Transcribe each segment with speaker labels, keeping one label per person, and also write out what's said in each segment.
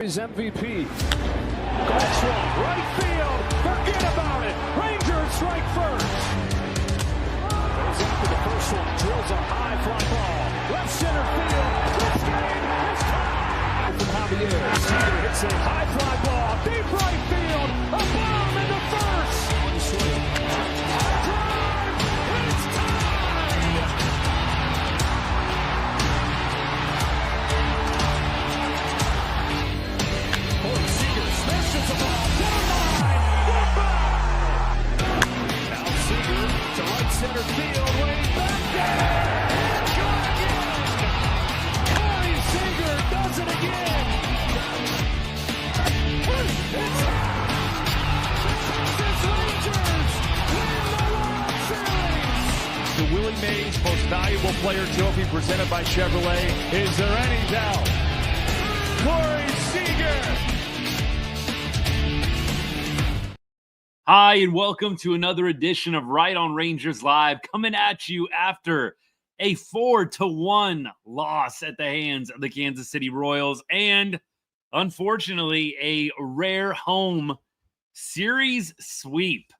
Speaker 1: His MVP. That's one. Right field. Forget about it. Rangers strike first. Goes after the first one. Drills a high fly ball. Left center field. This game is tied. From Javier. Seager hits a high fly ball. Deep right field. A bomb into first. One swing. Drive. It's tied. Seager smashes the ball down the line. Goodbye. Now Seager to right center field, way back there. Gone again. Corey Seager does it again. It's Texas Rangers win the World Series. The Willie Mays Most Valuable Player Trophy presented by Chevrolet. Is there any doubt? Corey Seager.
Speaker 2: Hi, and welcome to another edition of Right on Rangers Live, coming at you after a 4-1 loss at the hands of the Kansas City Royals, and unfortunately, a rare home series sweep.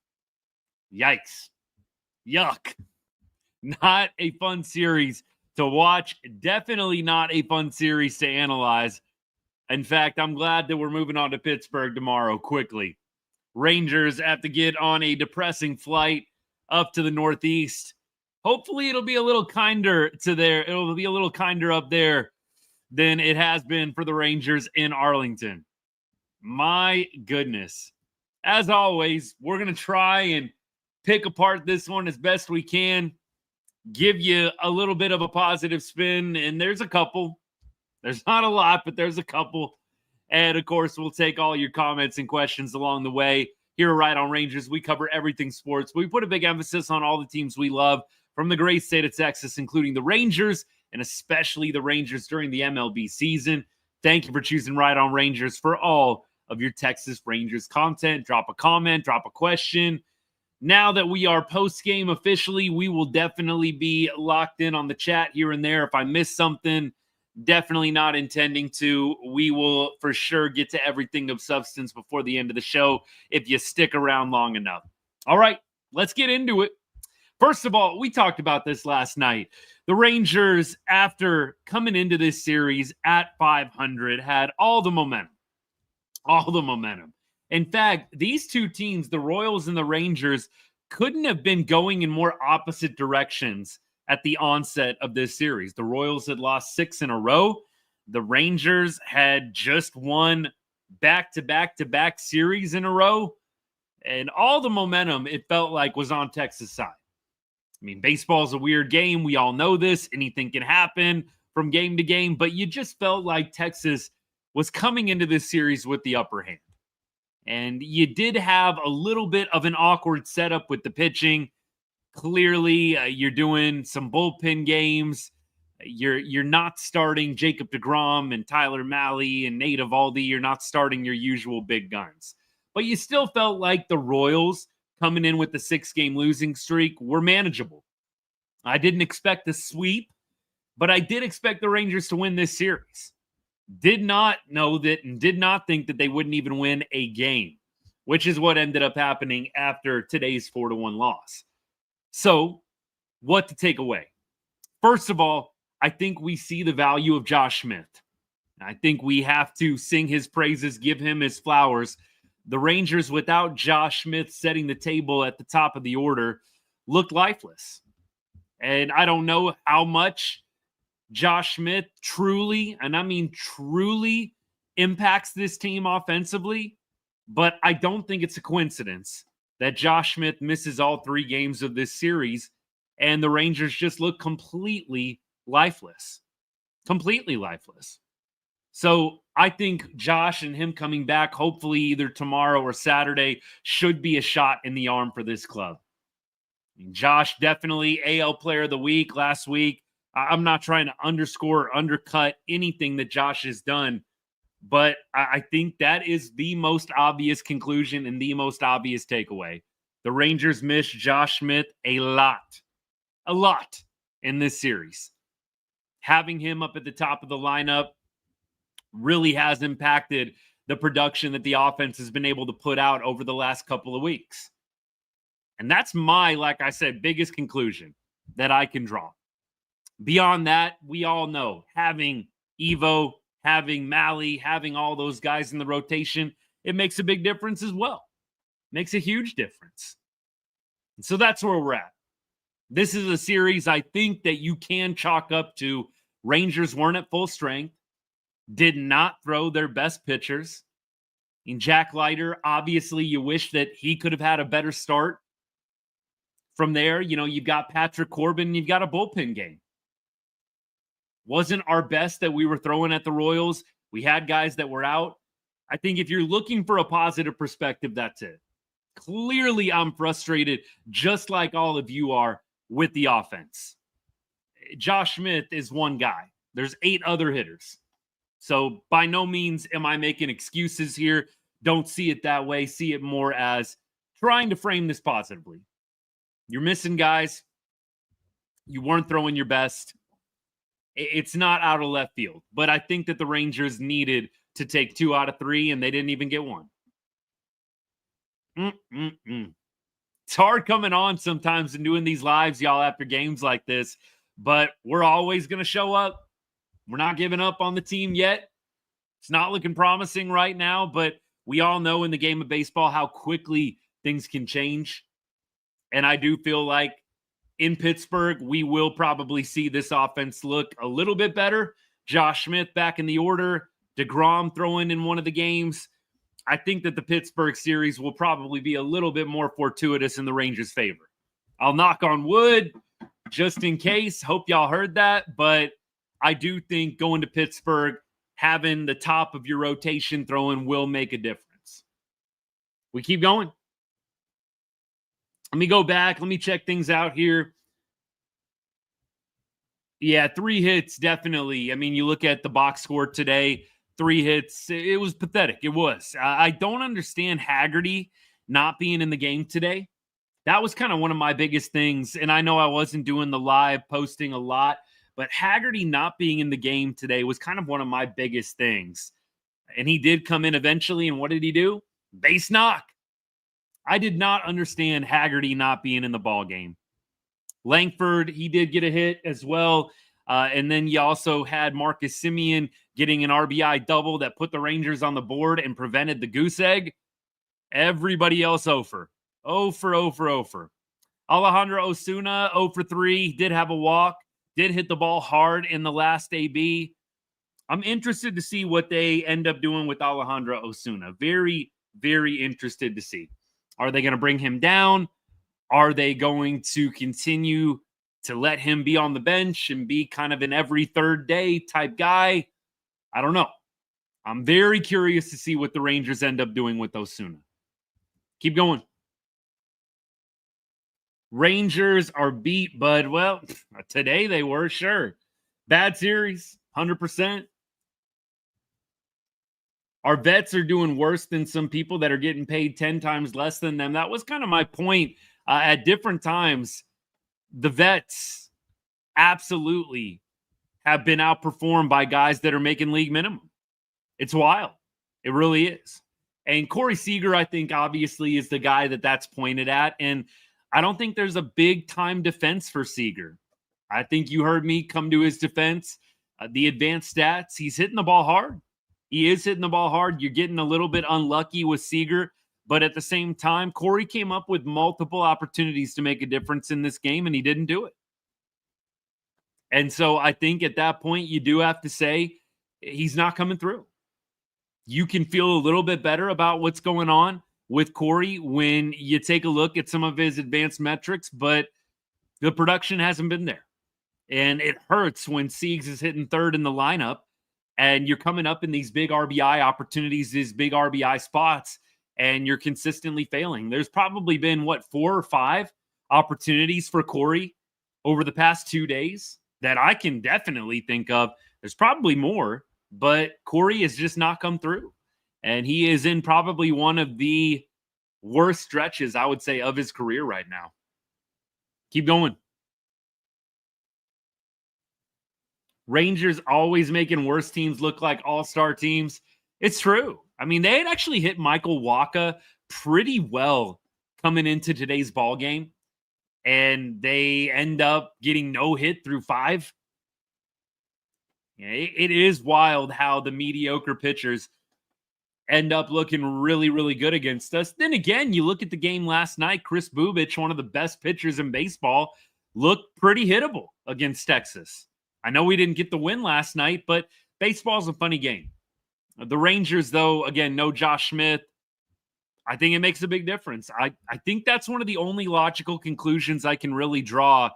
Speaker 2: Yikes. Yuck. Not a fun series to watch. Definitely not a fun series to analyze. In fact, I'm glad that we're moving on to Pittsburgh tomorrow quickly. Rangers have to get on a depressing flight up to the Northeast. Hopefully it'll be a little kinder to there. It'll be a little kinder up there than it has been for the Rangers in Arlington. My goodness. As always, we're going to try and pick apart this one as best we can, give you a little bit of a positive spin, and there's a couple. There's not a lot, but there's a couple. And, of course, we'll take all your comments and questions along the way. Here at Right on Rangers, we cover everything sports. We put a big emphasis on all the teams we love from the great state of Texas, including the Rangers, and especially the Rangers during the MLB season. Thank you for choosing Right on Rangers for all of your Texas Rangers content. Drop a comment, drop a question. Now that we are post-game officially, we will definitely be locked in on the chat here and there. If I miss something, definitely not intending to. We will for sure get to everything of substance before the end of the show if you stick around long enough. All right, let's get into it. First of all, we talked about this last night. The Rangers, after coming into this series at 500, had all the momentum. All the momentum. In fact, these two teams, the Royals and the Rangers, couldn't have been going in more opposite directions at the onset of this series. The Royals had lost 6 in a row. The Rangers had just won back-to-back-to-back series in a row. And all the momentum, it felt like, was on Texas' side. I mean, baseball is a weird game. We all know this. Anything can happen from game to game. But you just felt like Texas was coming into this series with the upper hand. And you did have a little bit of an awkward setup with the pitching. Clearly, you're doing some bullpen games. You're not starting Jacob DeGrom and Tyler Mahle and Nate Eovaldi. You're not starting your usual big guns. But you still felt like the Royals, coming in with the 6-game losing streak, were manageable. I didn't expect a sweep, but I did expect the Rangers to win this series. Did not know that and did not think that they wouldn't even win a game, which is what ended up happening after today's 4-1 loss. So, what to take away? First of all, I think we see the value of Josh Smith. I think we have to sing his praises, give him his flowers. The Rangers, without Josh Smith setting the table at the top of the order, looked lifeless. And I don't know how much Josh Smith truly, and I mean truly, impacts this team offensively, but I don't think it's a coincidence that Josh Smith misses all 3 games of this series, and the Rangers just look completely lifeless. Completely lifeless. So I think Josh and him coming back, hopefully either tomorrow or Saturday, should be a shot in the arm for this club. I mean, Josh, definitely AL Player of the Week last week. I'm not trying to underscore or undercut anything that Josh has done, but I think that is the most obvious conclusion and the most obvious takeaway. The Rangers missed Josh Smith a lot in this series. Having him up at the top of the lineup really has impacted the production that the offense has been able to put out over the last couple of weeks. And that's my, like I said, biggest conclusion that I can draw. Beyond that, we all know having Evo, having Mally, having all those guys in the rotation, it makes a big difference as well. Makes a huge difference. And so that's where we're at. This is a series I think that you can chalk up to Rangers weren't at full strength, did not throw their best pitchers. In Jack Leiter, obviously you wish that he could have had a better start. From there, you've got Patrick Corbin, you've got a bullpen game. Wasn't our best that we were throwing at the Royals. We had guys that were out. I think if you're looking for a positive perspective, that's it. Clearly, I'm frustrated, just like all of you are, with the offense. Josh Smith is one guy. There's 8 other hitters. So by no means am I making excuses here. Don't see it that way. See it more as trying to frame this positively. You're missing guys. You weren't throwing your best. It's not out of left field. But I think that the Rangers needed to take 2 out of 3, and they didn't even get 1. It's hard coming on sometimes and doing these lives, y'all, after games like this. But we're always going to show up. We're not giving up on the team yet. It's not looking promising right now, but we all know in the game of baseball how quickly things can change. And I do feel like in Pittsburgh, we will probably see this offense look a little bit better. Josh Smith back in the order, DeGrom throwing in one of the games. I think that the Pittsburgh series will probably be a little bit more fortuitous in the Rangers' favor. I'll knock on wood just in case. Hope y'all heard that. But I do think going to Pittsburgh, having the top of your rotation throwing will make a difference. We keep going. Let me go back. Let me check things out here. Yeah, 3 hits, definitely. I mean, you look at the box score today, 3 hits. It was pathetic. It was. I don't understand Haggerty not being in the game today. That was kind of one of my biggest things. And I know I wasn't doing the live posting a lot, but Haggerty not being in the game today was kind of one of my biggest things. And he did come in eventually. And what did he do? Base knock. I did not understand Haggerty not being in the ball game. Langford, he did get a hit as well. And then you also had Marcus Semien getting an RBI double that put the Rangers on the board and prevented the goose egg. Everybody else 0 for 0. Alejandro Osuna 0 for 3. Did have a walk. Did hit the ball hard in the last AB. I'm interested to see what they end up doing with Alejandro Osuna. Very, very interested to see. Are they going to bring him down? Are they going to continue to let him be on the bench and be kind of an every third day type guy? I don't know. I'm very curious to see what the Rangers end up doing with Osuna. Keep going. Rangers are beat, bud. Well, today they were, sure. Bad series, 100%. Our vets are doing worse than some people that are getting paid 10 times less than them. That was kind of my point. At different times, the vets absolutely have been outperformed by guys that are making league minimum. It's wild. It really is. And Corey Seager, I think, obviously is the guy that's pointed at. And I don't think there's a big-time defense for Seager. I think you heard me come to his defense. The advanced stats, he's hitting the ball hard. He is hitting the ball hard. You're getting a little bit unlucky with Seager. But at the same time, Corey came up with multiple opportunities to make a difference in this game, and he didn't do it. And so I think at that point, you do have to say he's not coming through. You can feel a little bit better about what's going on with Corey when you take a look at some of his advanced metrics, but the production hasn't been there. And it hurts when Siegs is hitting third in the lineup and you're coming up in these big RBI opportunities, these big RBI spots, and you're consistently failing. There's probably been, 4 or 5 opportunities for Corey over the past 2 days that I can definitely think of. There's probably more, but Corey has just not come through. And he is in probably one of the worst stretches, I would say, of his career right now. Keep going. Rangers always making worse teams look like all-star teams. It's true. I mean, they had actually hit Michael Wacha pretty well coming into today's ball game, and they end up getting no hit through 5. Yeah, it is wild how the mediocre pitchers end up looking really, really good against us. Then again, you look at the game last night, Chris Bubich, one of the best pitchers in baseball, looked pretty hittable against Texas. I know we didn't get the win last night, but baseball's a funny game. The Rangers, though, again, no Josh Smith. I think it makes a big difference. I think that's one of the only logical conclusions I can really draw.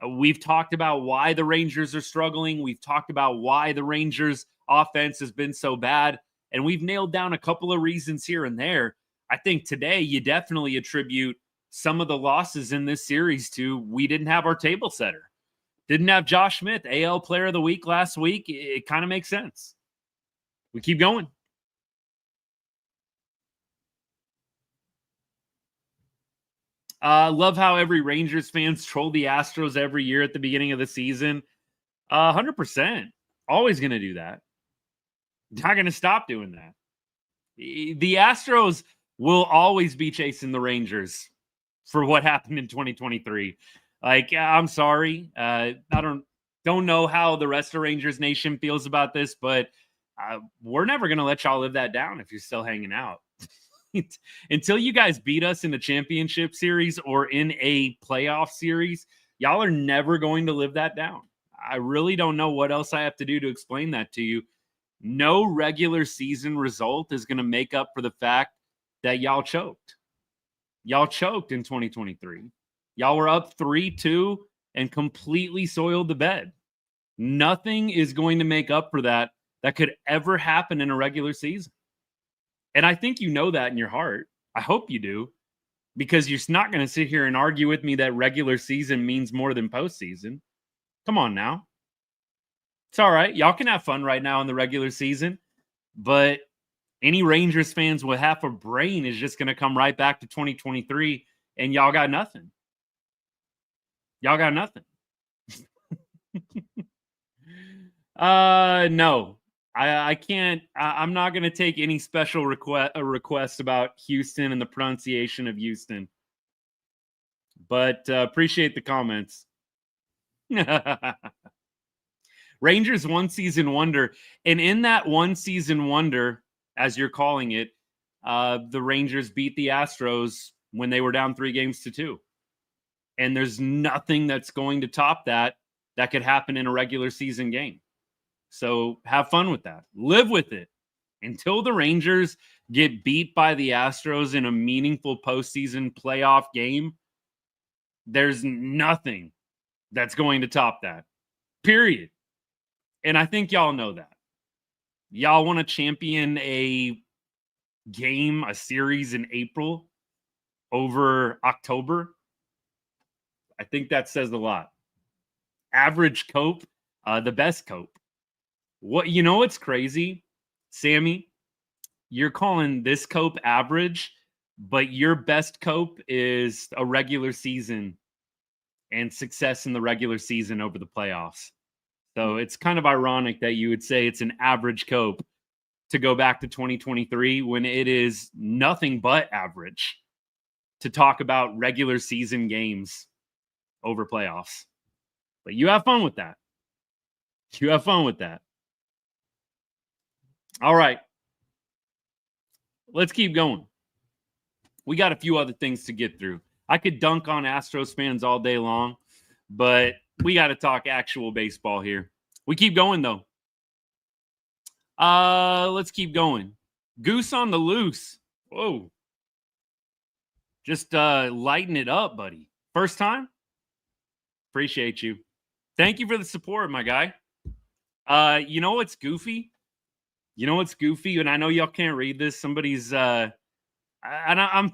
Speaker 2: We've talked about why the Rangers are struggling. We've talked about why the Rangers' offense has been so bad. And we've nailed down a couple of reasons here and there. I think today you definitely attribute some of the losses in this series to we didn't have our table setter. Didn't have Josh Smith, AL Player of the Week last week. It kind of makes sense. We keep going. Love how every Rangers fans troll the Astros every year at the beginning of the season. 100%. Always going to do that. Not going to stop doing that. The Astros will always be chasing the Rangers for what happened in 2023. Like, I'm sorry. I don't know how the rest of Rangers Nation feels about this, but we're never going to let y'all live that down if you're still hanging out. Until you guys beat us in the championship series or in a playoff series, y'all are never going to live that down. I really don't know what else I have to do to explain that to you. No regular season result is going to make up for the fact that y'all choked. Y'all choked in 2023. Y'all were up 3-2 and completely soiled the bed. Nothing is going to make up for that could ever happen in a regular season. And I think you know that in your heart. I hope you do, because you're not going to sit here and argue with me that regular season means more than postseason. Come on now. It's all right. Y'all can have fun right now in the regular season, but any Rangers fans with half a brain is just going to come right back to 2023, and y'all got nothing. Y'all got nothing. No. I can't. I'm not going to take any special request about Houston and the pronunciation of Houston. But appreciate the comments. Rangers one season wonder. And in that one season wonder, as you're calling it, the Rangers beat the Astros when they were down 3-2. And there's nothing that's going to top that could happen in a regular season game. So have fun with that. Live with it. Until the Rangers get beat by the Astros in a meaningful postseason playoff game, there's nothing that's going to top that. Period. And I think y'all know that. Y'all want to champion a game, a series in April over October. I think that says a lot. Average cope, the best cope. What's crazy, Sammy? You're calling this cope average, but your best cope is a regular season and success in the regular season over the playoffs. So it's kind of ironic that you would say it's an average cope to go back to 2023 when it is nothing but average to talk about regular season games over playoffs. But you have fun with that. You have fun with that. All right. Let's keep going. We got a few other things to get through. I could dunk on Astros fans all day long, but we got to talk actual baseball here. We keep going, though. Let's keep going. Goose on the loose. Whoa. Just lighten it up, buddy. First time? Appreciate you. Thank you for the support, my guy. You know what's goofy? And I know y'all can't read this. Somebody's I'm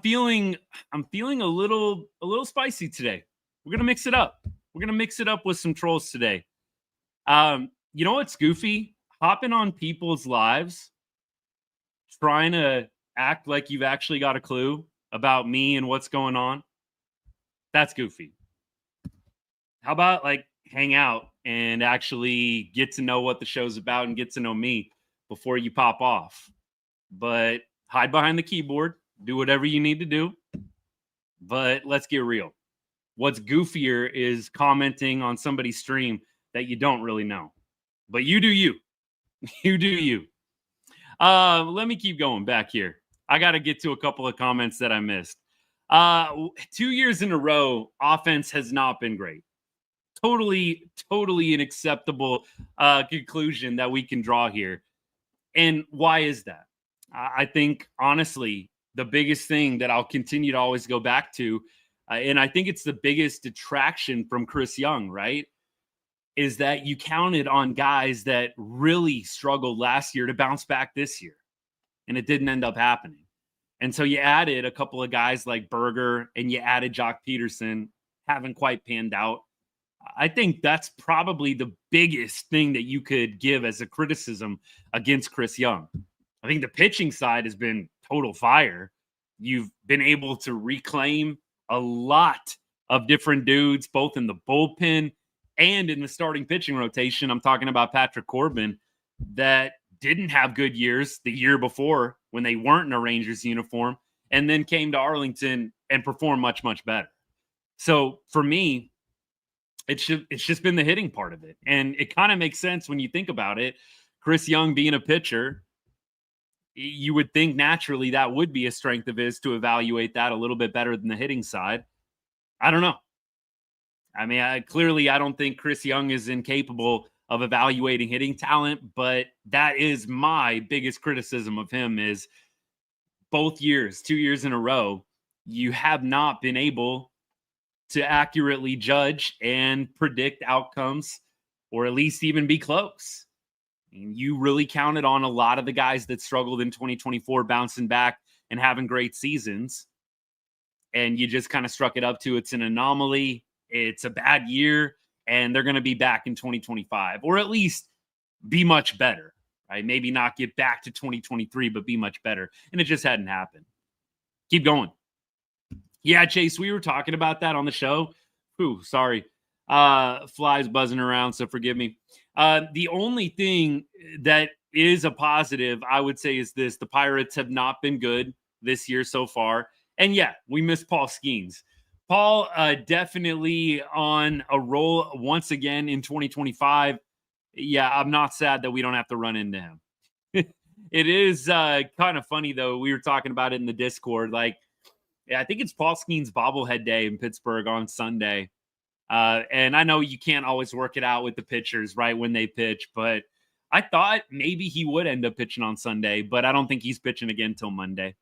Speaker 2: feeling a little spicy today. We're gonna mix it up. We're gonna mix it up with some trolls today. You know what's goofy? Hopping on people's lives, trying to act like you've actually got a clue about me and what's going on. That's goofy. How about hang out and actually get to know what the show's about and get to know me before you pop off. But hide behind the keyboard, do whatever you need to do. But let's get real. What's goofier is commenting on somebody's stream that you don't really know. But you do you. You do you. Let me keep going back here. I got to get to a couple of comments that I missed. 2 years in a row, offense has not been great. Totally an acceptable conclusion that we can draw here. And why is that? I think, honestly, the biggest thing that I'll continue to always go back to, and I think it's the biggest detraction from Chris Young, right, is that you counted on guys that really struggled last year to bounce back this year, and it didn't end up happening. And so you added a couple of guys like Berger, and you added Jock Peterson, haven't quite panned out. I think that's probably the biggest thing that you could give as a criticism against Chris Young. I think the pitching side has been total fire. You've been able to reclaim a lot of different dudes, both in the bullpen and in the starting pitching rotation. I'm talking about Patrick Corbin, that didn't have good years the year before when they weren't in a Rangers uniform, and then came to Arlington and performed much, much better. So for me, it's just been the hitting part of it. And it kind of makes sense when you think about it. Chris Young being a pitcher, you would think naturally that would be a strength of his to evaluate that a little bit better than the hitting side. I don't know. I mean, I don't think Chris Young is incapable of evaluating hitting talent, but that is my biggest criticism of him is both years, 2 years in a row, you have not been able to accurately judge and predict outcomes, or at least even be close. And you really counted on a lot of the guys that struggled in 2024 bouncing back and having great seasons. And you just kind of struck it up to it's an anomaly. It's a bad year, and they're going to be back in 2025, or at least be much better, right? Maybe not get back to 2023, but be much better. And it just hadn't happened. Keep going. Yeah, Chase, we were talking about that on the show. Ooh, sorry. Flies buzzing around, so forgive me. The only thing that is a positive, I would say, is this. The Pirates have not been good this year so far. And yeah, we miss Paul Skeens. Paul definitely on a roll once again in 2025. Yeah, I'm not sad that we don't have to run into him. It is kind of funny, though. We were talking about it in the Discord. Like, yeah, I think it's Paul Skeens' bobblehead day in Pittsburgh on Sunday. And I know you can't always work it out with the pitchers right when they pitch, but I thought maybe he would end up pitching on Sunday, but I don't think he's pitching again till Monday.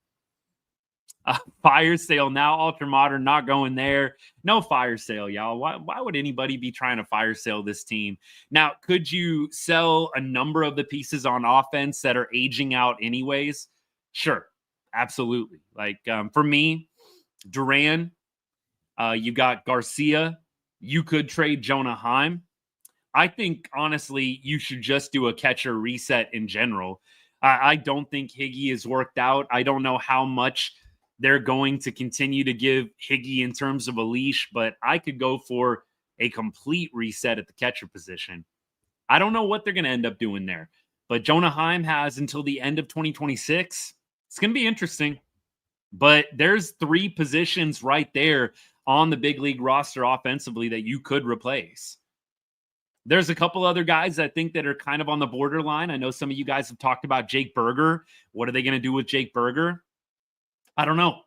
Speaker 2: Fire sale now, ultra modern, not going there. No fire sale, y'all. Why would anybody be trying to fire sale this team? Now, could you sell a number of the pieces on offense that are aging out anyways? Sure, absolutely. Like for me, Duran, you got Garcia. You could trade Jonah Heim. I think, honestly, you should just do a catcher reset in general. I don't think Higgy is worked out. I don't know how much they're going to continue to give Higgy in terms of a leash, but I could go for a complete reset at the catcher position. I don't know what they're going to end up doing there, but Jonah Heim has until the end of 2026. It's going to be interesting, but there's 3 positions right there on the big league roster offensively that you could replace. There's a couple other guys I think that are kind of on the borderline. I know some of you guys have talked about Jake Berger. What are they going to do with Jake Berger? I don't know.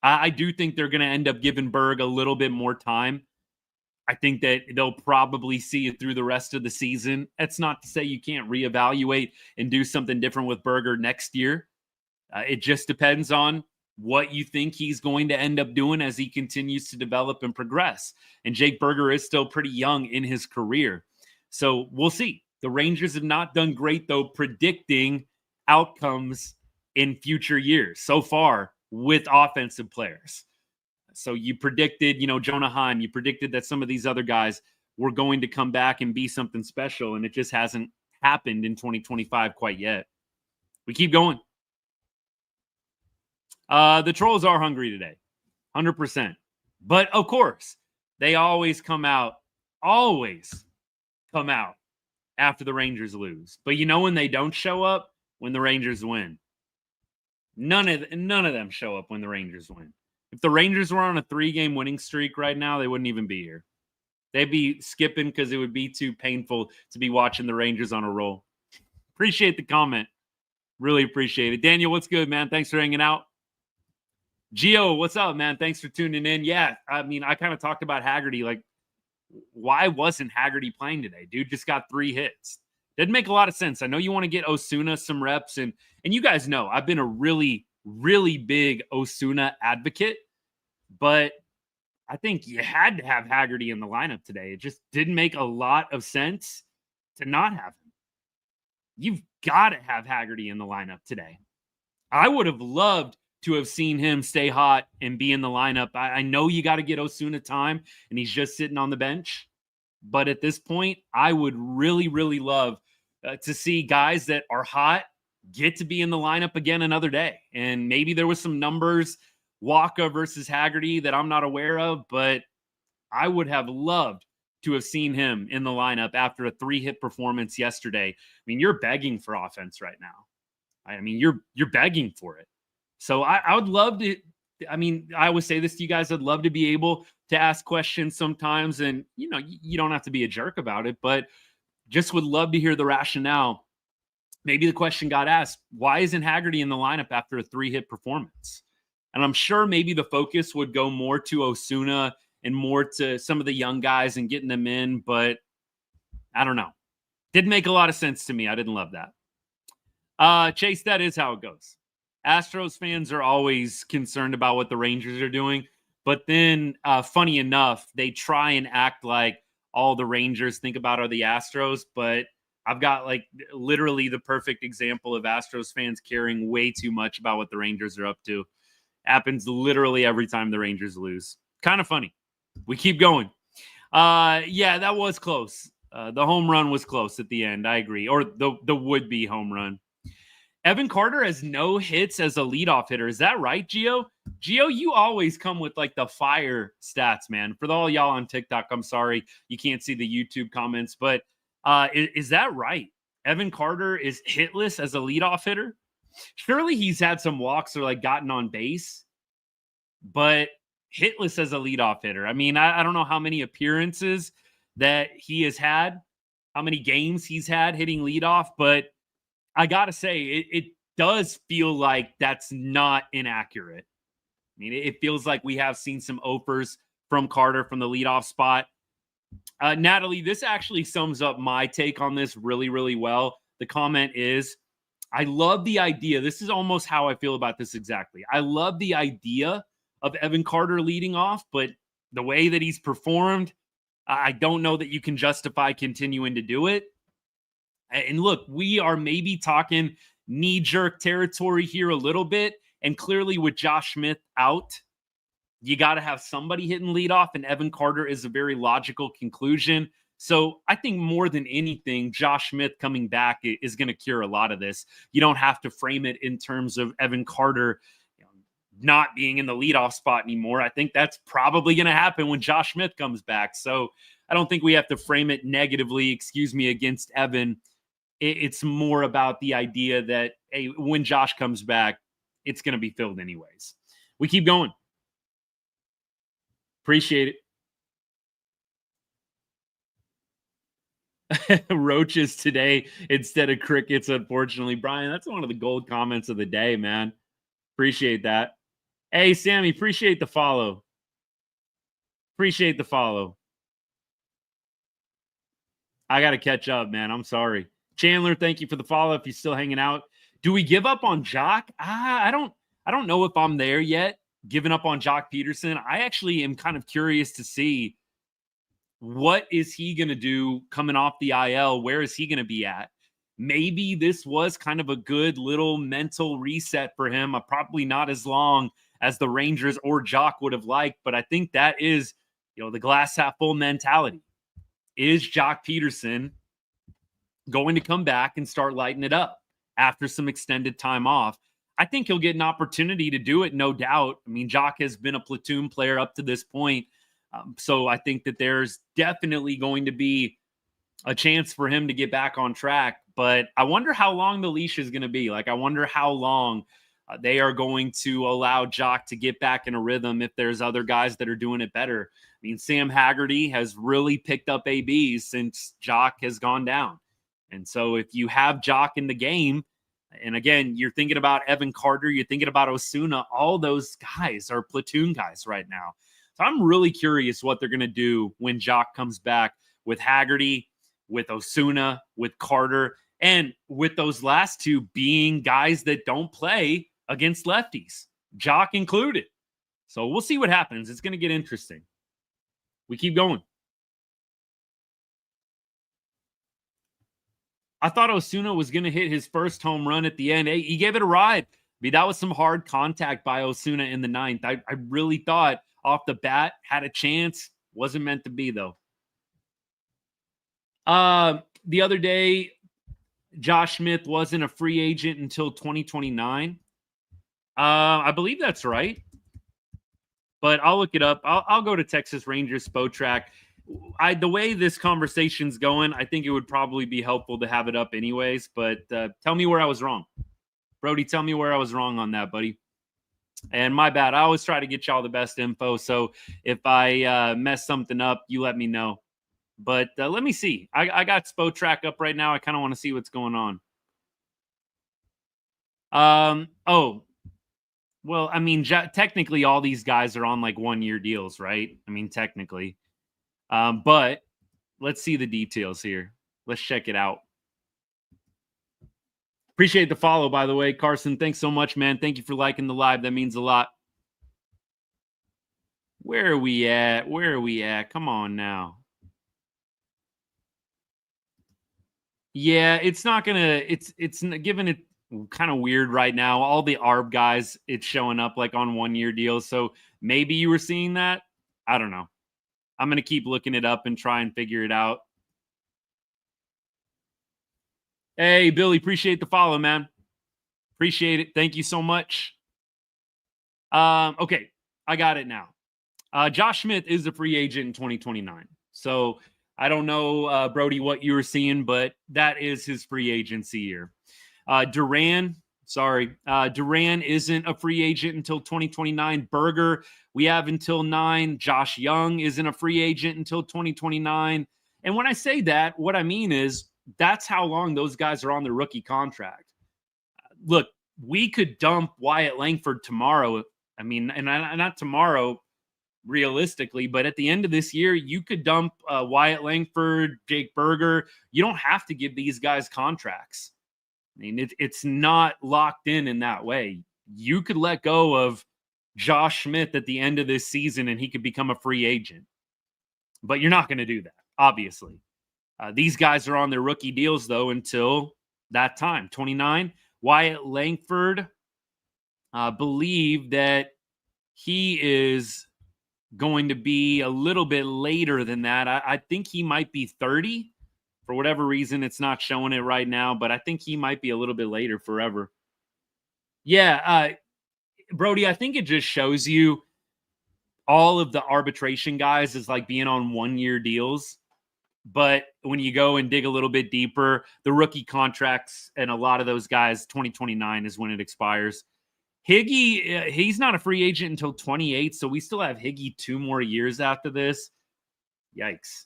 Speaker 2: I do think they're going to end up giving Berg a little bit more time. I think that they'll probably see it through the rest of the season. That's not to say you can't reevaluate and do something different with Berger next year. It just depends on what you think he's going to end up doing as he continues to develop and progress. And Jake Berger is still pretty young in his career. So we'll see. The Rangers have not done great, though, predicting outcomes in future years so far with offensive players. So you predicted, Jonah Heim, you predicted that some of these other guys were going to come back and be something special, and it just hasn't happened in 2025 quite yet. We keep going. The Trolls are hungry today, 100%. But of course, they always come out come out after the Rangers lose. But you know when they don't show up? When the Rangers win. None of them show up when the Rangers win. If the Rangers were on a 3-game winning streak right now, they wouldn't even be here. They'd be skipping because it would be too painful to be watching the Rangers on a roll. Appreciate the comment. Really appreciate it. Daniel, what's good, man? Thanks for hanging out. Gio, what's up, man? Thanks for tuning in. Yeah, I mean, I kind of talked about Haggerty. Like, why wasn't Haggerty playing today? Dude just got 3 hits. Didn't make a lot of sense. I know you want to get Osuna some reps, and you guys know I've been a really, really big Osuna advocate, but I think you had to have Haggerty in the lineup today. It just didn't make a lot of sense to not have him. You've got to have Haggerty in the lineup today. I would have loved to have seen him stay hot and be in the lineup. I know you got to get Osuna time, and he's just sitting on the bench. But at this point, I would really, really love to see guys that are hot get to be in the lineup again another day. And maybe there was some numbers, Waka versus Haggerty, that I'm not aware of, but I would have loved to have seen him in the lineup after a 3-hit performance yesterday. I mean, you're begging for offense right now. I mean, you're begging for it. So I would love to. I mean, I always say this to you guys. I'd love to be able to ask questions sometimes, and you know, you don't have to be a jerk about it, but just would love to hear the rationale. Maybe the question got asked: why isn't Haggerty in the lineup after a 3-hit performance? And I'm sure maybe the focus would go more to Osuna and more to some of the young guys and getting them in, but I don't know. Didn't make a lot of sense to me. I didn't love that. Chase, that is how it goes. Astros fans are always concerned about what the Rangers are doing, but then, funny enough, they try and act like all the Rangers think about are the Astros, but I've got like literally the perfect example of Astros fans caring way too much about what the Rangers are up to. Happens literally every time the Rangers lose. Kind of funny. We keep going. Yeah, that was close. The home run was close at the end. I agree. Or the would-be home run. Evan Carter has no hits as a leadoff hitter. Is that right, Gio? Gio, you always come with like the fire stats, man. For all y'all on TikTok, I'm sorry you can't see the YouTube comments, but is that right? Evan Carter is hitless as a leadoff hitter? Surely he's had some walks or like gotten on base, but hitless as a leadoff hitter. I mean, I don't know how many appearances that he has had, how many games he's had hitting leadoff, but I got to say, it does feel like that's not inaccurate. I mean, it feels like we have seen some offers from Carter from the leadoff spot. Natalie, this actually sums up my take on this really, really well. The comment is, I love the idea. This is almost how I feel about this exactly. I love the idea of Evan Carter leading off, but the way that he's performed, I don't know that you can justify continuing to do it. And look, we are maybe talking knee-jerk territory here a little bit. And clearly with Josh Smith out, you got to have somebody hitting leadoff, and Evan Carter is a very logical conclusion. So I think more than anything, Josh Smith coming back is going to cure a lot of this. You don't have to frame it in terms of Evan Carter not being in the leadoff spot anymore. I think that's probably going to happen when Josh Smith comes back. So I don't think we have to frame it negatively, against Evan. It's more about the idea that, hey, when Josh comes back, it's going to be filled anyways. We keep going. Appreciate it. Roaches today instead of crickets, unfortunately. Brian, that's one of the gold comments of the day, man. Appreciate that. Hey, Sammy, appreciate the follow. Appreciate the follow. I got to catch up, man. I'm sorry. Chandler, thank you for the follow. If you're still hanging out, do we give up on Jock? I don't know if I'm there yet. Giving up on Jock Peterson. I actually am kind of curious to see what is he going to do coming off the IL. Where is he going to be at? Maybe this was kind of a good little mental reset for him. Probably not as long as the Rangers or Jock would have liked, but I think that is, the glass half full mentality. Is Jock Peterson going to come back and start lighting it up after some extended time off? I think he'll get an opportunity to do it, no doubt. I mean, Jock has been a platoon player up to this point. So I think that there's definitely going to be a chance for him to get back on track. But I wonder how long the leash is going to be. Like, I wonder how long they are going to allow Jock to get back in a rhythm if there's other guys that are doing it better. I mean, Sam Haggerty has really picked up ABs since Jock has gone down. And so if you have Jock in the game, and again, you're thinking about Evan Carter, you're thinking about Osuna, all those guys are platoon guys right now. So I'm really curious what they're going to do when Jock comes back with Haggerty, with Osuna, with Carter, and with those last two being guys that don't play against lefties, Jock included. So we'll see what happens. It's going to get interesting. We keep going. I thought Osuna was going to hit his first home run at the end. Hey, he gave it a ride. I mean, that was some hard contact by Osuna in the ninth. I really thought off the bat had a chance. Wasn't meant to be, though. The other day, Josh Smith wasn't a free agent until 2029. I believe that's right. But I'll look it up. I'll go to Texas Rangers Spotrac. The way this conversation's going, I think it would probably be helpful to have it up anyways. But tell me where I was wrong. Brody, tell me where I was wrong on that, buddy. And my bad. I always try to get y'all the best info. So if I mess something up, you let me know. But let me see. I got Spotrac up right now. I kind of want to see what's going on. Well, I mean, technically all these guys are on like 1-year deals, right? I mean, technically. But let's see the details here. Let's check it out. Appreciate the follow, by the way, Carson. Thanks so much, man. Thank you for liking the live. That means a lot. Where are we at? Where are we at? Come on now. Yeah, it's not gonna. It's given it kind of weird right now. All the ARB guys, it's showing up like on 1-year deals. So maybe you were seeing that. I don't know. I'm gonna keep looking it up and try and figure it out. Hey, Billy, appreciate the follow, man. Appreciate it. Thank you so much. Okay, I got it now. Josh Smith is a free agent in 2029. So I don't know, Brody, what you were seeing, but that is his free agency year. Duran isn't a free agent until 2029. Berger, we have until 9. Josh Young isn't a free agent until 2029. And when I say that, what I mean is that's how long those guys are on their rookie contract. Look, we could dump Wyatt Langford tomorrow. I mean, and not tomorrow, realistically, but at the end of this year, you could dump Wyatt Langford, Jake Berger. You don't have to give these guys contracts. I mean, it's not locked in that way. You could let go of Josh Smith at the end of this season and he could become a free agent. But you're not going to do that, obviously. These guys are on their rookie deals, though, until that time. 29. Wyatt Langford, believe that he is going to be a little bit later than that. I think he might be 30. For whatever reason, it's not showing it right now, but I think he might be a little bit later forever. Yeah, Brody, I think it just shows you all of the arbitration guys is like being on 1-year deals. But when you go and dig a little bit deeper, the rookie contracts and a lot of those guys, 2029 is when it expires. Higgy, he's not a free agent until 28, so we still have Higgy 2 more years after this. Yikes.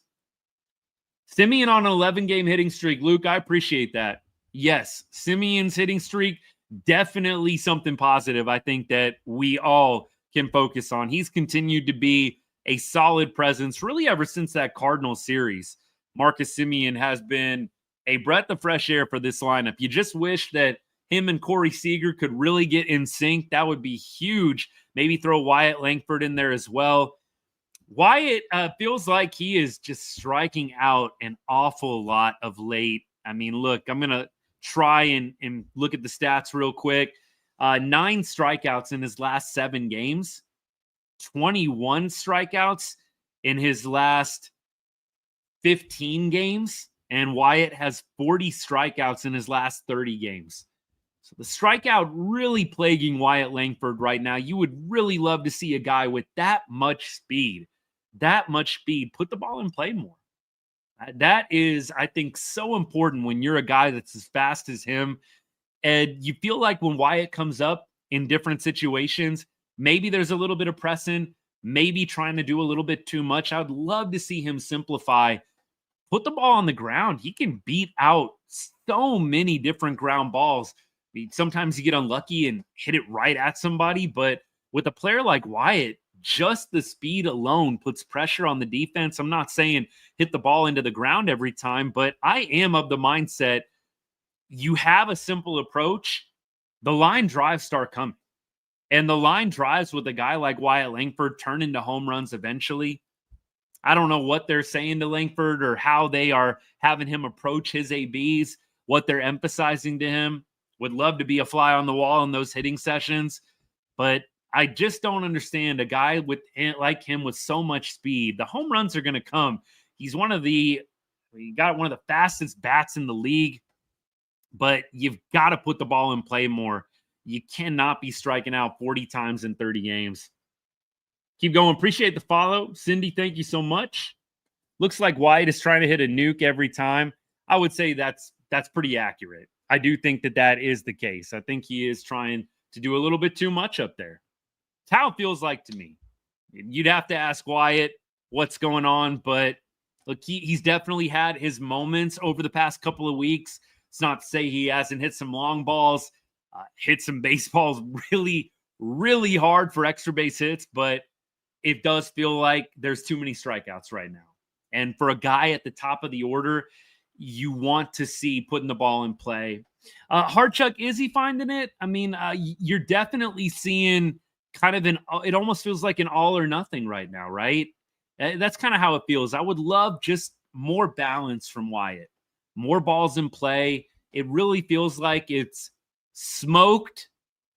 Speaker 2: Simeon on an 11-game hitting streak. Luke, I appreciate that. Yes, Simeon's hitting streak, definitely something positive I think that we all can focus on. He's continued to be a solid presence really ever since that Cardinals series. Marcus Simeon has been a breath of fresh air for this lineup. You just wish that him and Corey Seager could really get in sync. That would be huge. Maybe throw Wyatt Langford in there as well. Wyatt feels like he is just striking out an awful lot of late. I mean, look, I'm going to try and look at the stats real quick. 9 strikeouts in his last 7 games. 21 strikeouts in his last 15 games. And Wyatt has 40 strikeouts in his last 30 games. So the strikeout really plaguing Wyatt Langford right now. You would really love to see a guy with that much speed. Put the ball in play more. That is, I think, so important when you're a guy that's as fast as him. And you feel like when Wyatt comes up in different situations, maybe there's a little bit of pressing, maybe trying to do a little bit too much. I would love to see him simplify, put the ball on the ground. He can beat out so many different ground balls. I mean, sometimes you get unlucky and hit it right at somebody, but with a player like Wyatt, just the speed alone puts pressure on the defense. I'm not saying hit the ball into the ground every time, but I am of the mindset you have a simple approach, the line drives start coming. And the line drives with a guy like Wyatt Langford turn into home runs eventually. I don't know what they're saying to Langford or how they are having him approach his ABs, what they're emphasizing to him. Would love to be a fly on the wall in those hitting sessions, but I just don't understand a guy like him with so much speed. The home runs are going to come. He got one of the fastest bats in the league, but you've got to put the ball in play more. You cannot be striking out 40 times in 30 games. Keep going. Appreciate the follow. Cindy, thank you so much. Looks like Wyatt is trying to hit a nuke every time. I would say that's pretty accurate. I do think that is the case. I think he is trying to do a little bit too much up there. It's how it feels like to me. You'd have to ask Wyatt what's going on, but look, he's definitely had his moments over the past couple of weeks. It's not to say he hasn't hit some long balls, hit some baseballs really, really hard for extra base hits, but it does feel like there's too many strikeouts right now. And for a guy at the top of the order, you want to see putting the ball in play. Hardchuck, is he finding it? I mean, you're definitely seeing kind of it almost feels like an all or nothing right now, right? That's kind of how it feels. I would love just more balance from Wyatt, more balls in play. It really feels like it's smoked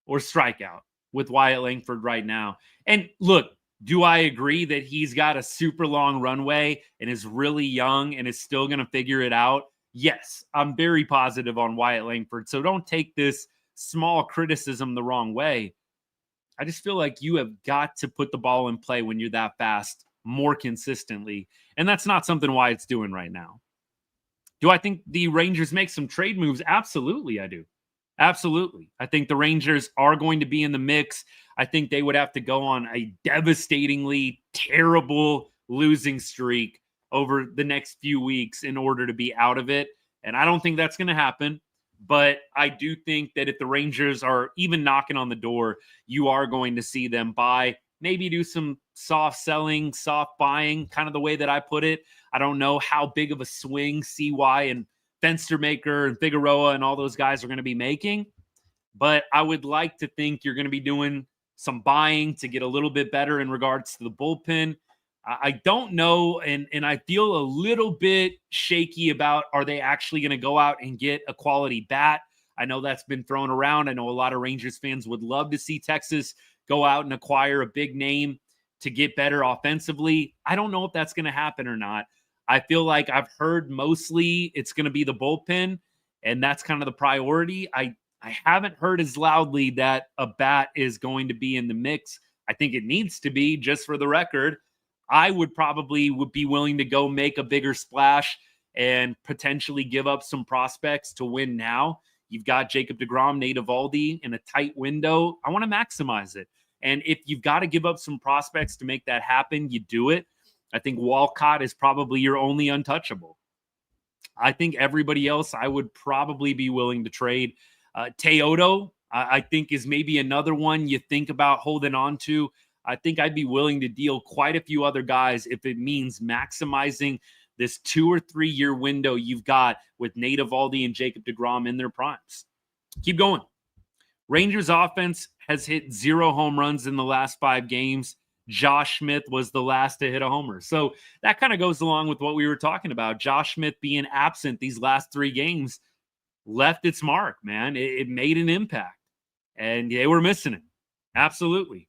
Speaker 2: or strikeout with Wyatt Langford right now. And look, do I agree that he's got a super long runway and is really young and is still going to figure it out? Yes, I'm very positive on Wyatt Langford. So don't take this small criticism the wrong way. I just feel like you have got to put the ball in play when you're that fast more consistently. And that's not something Wyatt's doing right now. Do I think the Rangers make some trade moves? Absolutely, I do. Absolutely. I think the Rangers are going to be in the mix. I think they would have to go on a devastatingly terrible losing streak over the next few weeks in order to be out of it. And I don't think that's going to happen. But I do think that if the Rangers are even knocking on the door, you are going to see them buy, maybe do some soft selling, soft buying, kind of the way that I put it. I don't know how big of a swing CY and Fenstermaker and Figueroa and all those guys are going to be making. But I would like to think you're going to be doing some buying to get a little bit better in regards to the bullpen. I don't know, and I feel a little bit shaky about, are they actually going to go out and get a quality bat? I know that's been thrown around. I know a lot of Rangers fans would love to see Texas go out and acquire a big name to get better offensively. I don't know if that's going to happen or not. I feel like I've heard mostly it's going to be the bullpen, and that's kind of the priority. I haven't heard as loudly that a bat is going to be in the mix. I think it needs to be, just for the record. I would be willing to go make a bigger splash and potentially give up some prospects to win now. You've got Jacob deGrom, Nate Eovaldi in a tight window. I want to maximize it. And if you've got to give up some prospects to make that happen, you do it. I think Walcott is probably your only untouchable. I think everybody else I would probably be willing to trade. Teodo, I think, is maybe another one you think about holding on to. I think I'd be willing to deal quite a few other guys if it means maximizing this 2 or 3 year window you've got with Nate Eovaldi and Jacob deGrom in their primes. Keep going. Rangers offense has hit 0 home runs in the last 5 games. Josh Smith was the last to hit a homer. So that kind of goes along with what we were talking about. Josh Smith being absent these last 3 games left its mark, man. It made an impact, and they were missing him. Absolutely.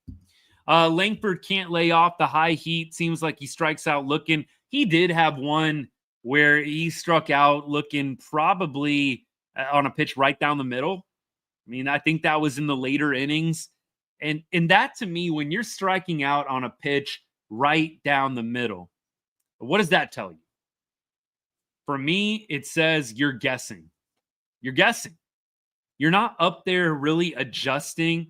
Speaker 2: Langford can't lay off the high heat. Seems like he strikes out looking. He did have one where he struck out looking probably on a pitch right down the middle. I mean, I think that was in the later innings. And that, to me, when you're striking out on a pitch right down the middle, what does that tell you? For me, it says you're guessing. You're guessing. You're not up there really adjusting.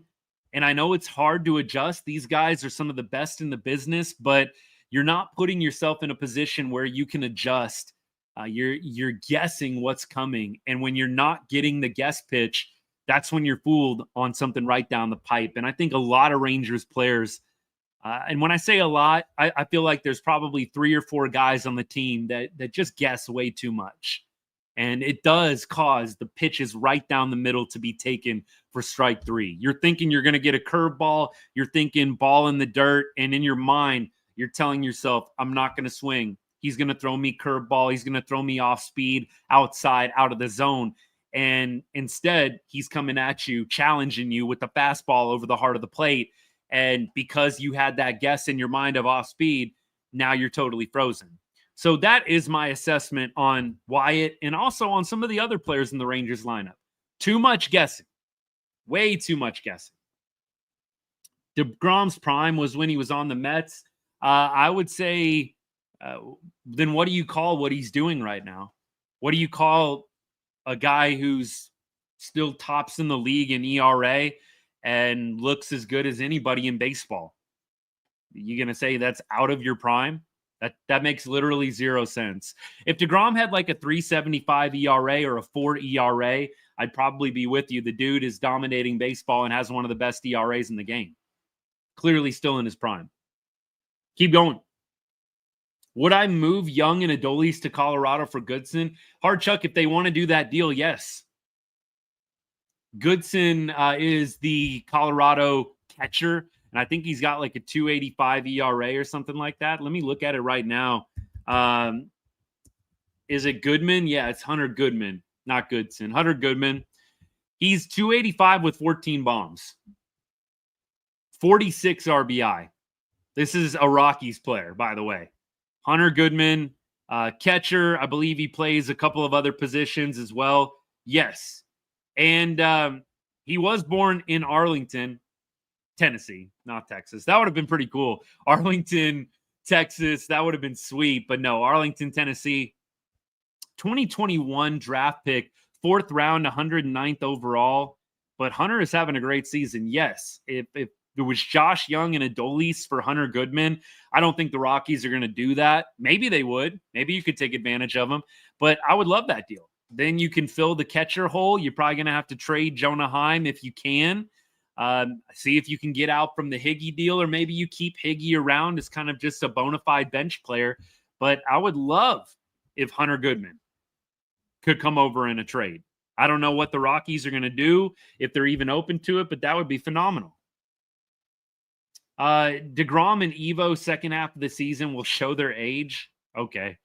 Speaker 2: And I know it's hard to adjust. These guys are some of the best in the business, but you're not putting yourself in a position where you can adjust. You're guessing what's coming. And when you're not getting the guess pitch, that's when you're fooled on something right down the pipe. And I think a lot of Rangers players, and when I say a lot, I feel like there's probably 3 or 4 guys on the team that just guess way too much. And it does cause the pitches right down the middle to be taken for strike 3. You're thinking you're going to get a curveball. You're thinking ball in the dirt. And in your mind, you're telling yourself, I'm not going to swing. He's going to throw me curveball. He's going to throw me off speed, outside, out of the zone. And instead, he's coming at you, challenging you with the fastball over the heart of the plate. And because you had that guess in your mind of off speed, now you're totally frozen. So that is my assessment on Wyatt and also on some of the other players in the Rangers lineup. Too much guessing. Way too much guessing. DeGrom's prime was when he was on the Mets. I would say, then what do you call what he's doing right now? What do you call a guy who's still tops in the league in ERA and looks as good as anybody in baseball? You going to say that's out of your prime? That makes literally 0 sense. If DeGrom had like a 3.75 ERA or a 4 ERA, I'd probably be with you. The dude is dominating baseball and has one of the best ERAs in the game. Clearly still in his prime. Keep going. Would I move Young and Adolis to Colorado for Goodson? Hardchuck, if they want to do that deal, yes. Goodson is the Colorado catcher. And I think he's got like a 2.85 ERA or something like that. Let me look at it right now. Is it Goodman? Yeah, it's Hunter Goodman, not Goodson. Hunter Goodman. He's 285 with 14 bombs. 46 RBI. This is a Rockies player, by the way. Hunter Goodman, catcher. I believe he plays a couple of other positions as well. Yes. And he was born in Arlington, Tennessee, not Texas. That would have been pretty cool. Arlington, Texas, that would have been sweet. But no, Arlington, Tennessee, 2021 draft pick, 4th round, 109th overall. But Hunter is having a great season. Yes, if it was Josh Young and Adolis for Hunter Goodman, I don't think the Rockies are going to do that. Maybe they would. Maybe you could take advantage of them. But I would love that deal. Then you can fill the catcher hole. You're probably going to have to trade Jonah Heim if you can. See if you can get out from the Higgy deal, or maybe you keep Higgy around as kind of just a bona fide bench player. But I would love if Hunter Goodman could come over in a trade. I don't know what the Rockies are going to do, if they're even open to it, but that would be phenomenal. DeGrom and Evo second half of the season will show their age. Okay.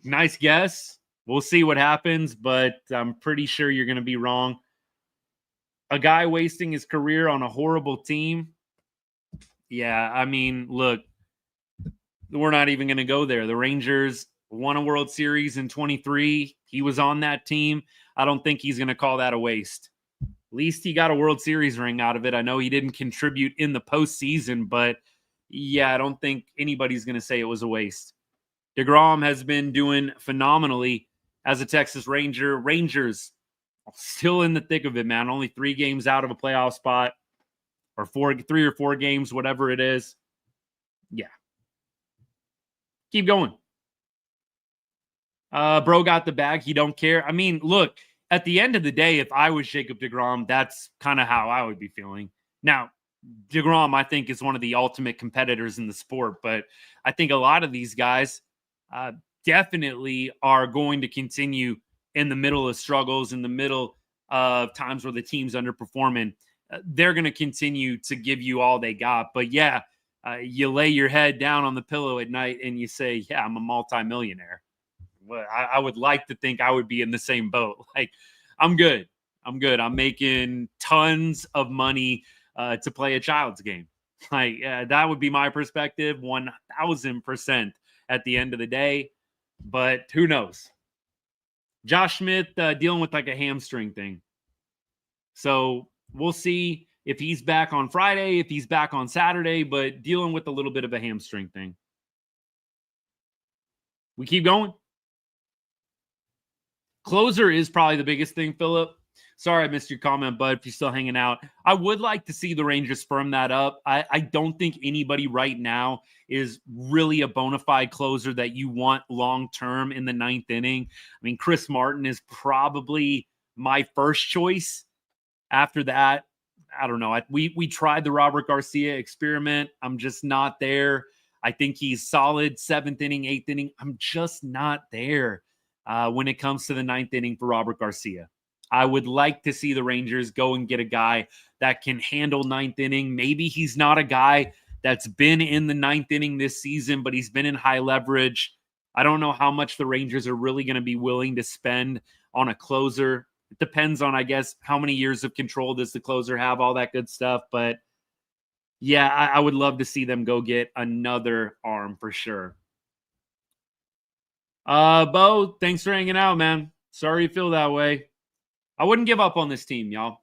Speaker 2: Nice guess. We'll see what happens, but I'm pretty sure you're going to be wrong. A guy wasting his career on a horrible team. Yeah, I mean, look, we're not even going to go there. The Rangers won a World Series in 23. He was on that team. I don't think he's going to call that a waste. At least he got a World Series ring out of it. I know he didn't contribute in the postseason, but yeah, I don't think anybody's going to say it was a waste. DeGrom has been doing phenomenally as a Texas Ranger. Rangers still in the thick of it, man. Only 3 games out of a playoff spot, or 3 or 4 games, whatever it is. Yeah. Keep going. Bro got the bag. He don't care. I mean, look, at the end of the day, if I was Jacob DeGrom, that's kind of how I would be feeling. Now, DeGrom, I think, is one of the ultimate competitors in the sport, but I think a lot of these guys definitely are going to continue in the middle of struggles, in the middle of times where the team's underperforming. They're going to continue to give you all they got. But yeah, you lay your head down on the pillow at night and you say, yeah, I'm a multimillionaire. Well, I would like to think I would be in the same boat. Like, I'm good. I'm making tons of money to play a child's game. Like, that would be my perspective, 1,000% at the end of the day. But who knows? Josh Smith dealing with like a hamstring thing. So we'll see if he's back on Friday, if he's back on Saturday, but dealing with a little bit of a hamstring thing. We keep going. Closer is probably the biggest thing, Philip. Sorry I missed your comment, bud, if you're still hanging out. I would like to see the Rangers firm that up. I don't think anybody right now is really a bona fide closer that you want long-term in the ninth inning. I mean, Chris Martin is probably my first choice. After that, I don't know. We tried the Robert Garcia experiment. I'm just not there. I think he's solid 7th inning, 8th inning. I'm just not there when it comes to the 9th inning for Robert Garcia. I would like to see the Rangers go and get a guy that can handle 9th inning. Maybe he's not a guy that's been in the 9th inning this season, but he's been in high leverage. I don't know how much the Rangers are really going to be willing to spend on a closer. It depends on, I guess, how many years of control does the closer have, all that good stuff. But yeah, I would love to see them go get another arm for sure. Bo, thanks for hanging out, man. Sorry you feel that way. I wouldn't give up on this team, y'all.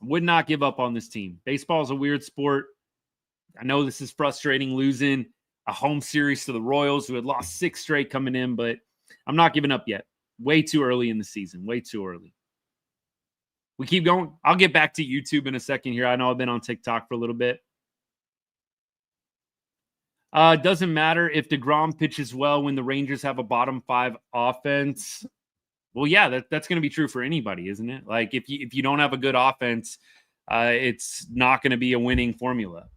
Speaker 2: I would not give up on this team. Baseball is a weird sport. I know this is frustrating, losing a home series to the Royals, who had lost 6 straight coming in, but I'm not giving up yet. Way too early in the season. Way too early. We keep going. I'll get back to YouTube in a second here. I know I've been on TikTok for a little bit. It doesn't matter if DeGrom pitches well when the Rangers have a bottom 5 offense. Well, yeah, that's going to be true for anybody, isn't it? Like if you don't have a good offense, it's not going to be a winning formula.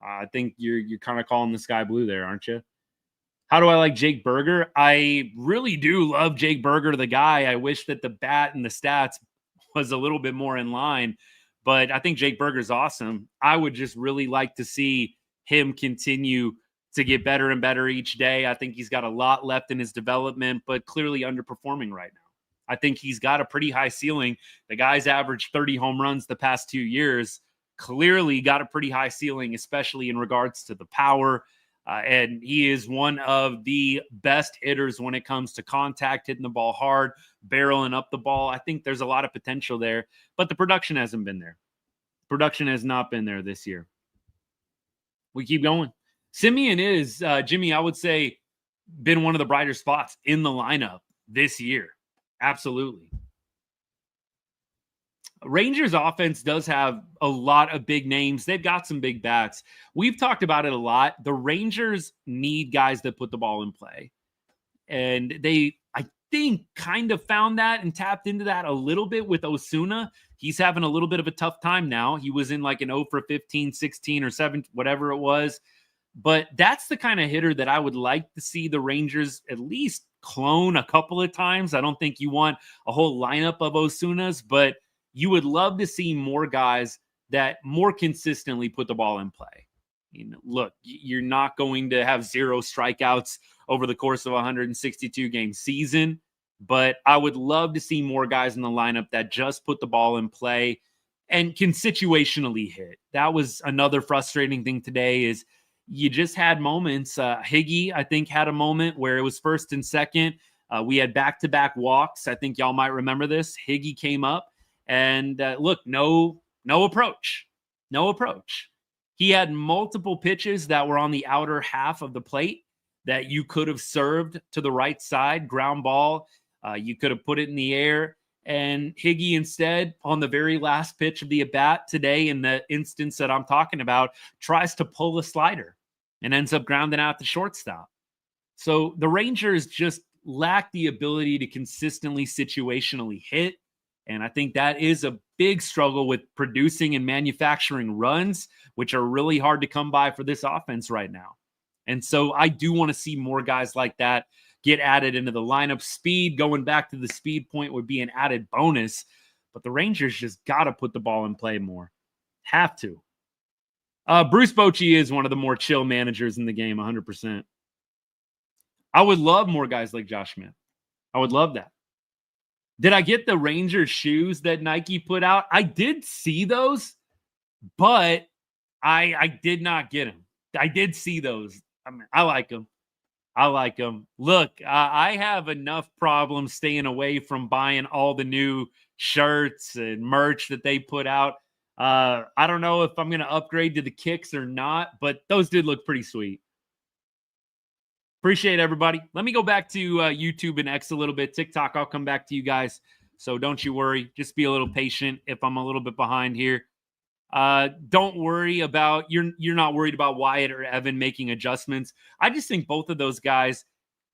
Speaker 2: I think you're kind of calling the sky blue there, aren't you? How do I like Jake Berger? I really do love Jake Berger, the guy. I wish that the bat and the stats was a little bit more in line, but I think Jake Berger's awesome. I would just really like to see him continue to get better and better each day. I think he's got a lot left in his development, but clearly underperforming right now. I think he's got a pretty high ceiling. The guy's averaged 30 home runs the past 2 years. Clearly got a pretty high ceiling, especially in regards to the power. And he is one of the best hitters when it comes to contact, hitting the ball hard, barreling up the ball. I think there's a lot of potential there, but the production hasn't been there. Production has not been there this year. We keep going. Simeon is, Jimmy, I would say, been one of the brighter spots in the lineup this year. Absolutely. Rangers offense does have a lot of big names. They've got some big bats. We've talked about it a lot. The Rangers need guys that put the ball in play. And they, I think, kind of found that and tapped into that a little bit with Osuna. He's having a little bit of a tough time now. He was in like an 0 for 15, 16 or 7, whatever it was. But that's the kind of hitter that I would like to see the Rangers at least clone a couple of times. I don't think you want a whole lineup of Osunas, but you would love to see more guys that more consistently put the ball in play. You know, look, you're not going to have 0 strikeouts over the course of a 162-game season, but I would love to see more guys in the lineup that just put the ball in play and can situationally hit. That was another frustrating thing today is you just had moments. Higgy, I think, had a moment where it was first and second. We had back-to-back walks. I think y'all might remember this. Higgy came up and look, no approach. No approach. He had multiple pitches that were on the outer half of the plate that you could have served to the right side, ground ball. You could have put it in the air. And Higgy instead, on the very last pitch of the at-bat today, in the instance that I'm talking about, tries to pull a slider and ends up grounding out the shortstop. So the Rangers just lack the ability to consistently situationally hit. And I think that is a big struggle with producing and manufacturing runs, which are really hard to come by for this offense right now. And so I do want to see more guys like that get added into the lineup. Speed, going back to the speed point, would be an added bonus. But the Rangers just got to put the ball in play more. Have to. Bruce Bochy is one of the more chill managers in the game, 100%. I would love more guys like Josh Smith. I would love that. Did I get the Rangers shoes that Nike put out? I did see those, but I did not get them. I did see those. I mean, I like them. I like them. Look, I have enough problems staying away from buying all the new shirts and merch that they put out. I don't know if I'm going to upgrade to the kicks or not, but those did look pretty sweet. Appreciate everybody. Let me go back to YouTube and X a little bit. TikTok, I'll come back to you guys. So don't you worry. Just be a little patient if I'm a little bit behind here. Don't worry about, you're not worried about Wyatt or Evan making adjustments. I just think both of those guys,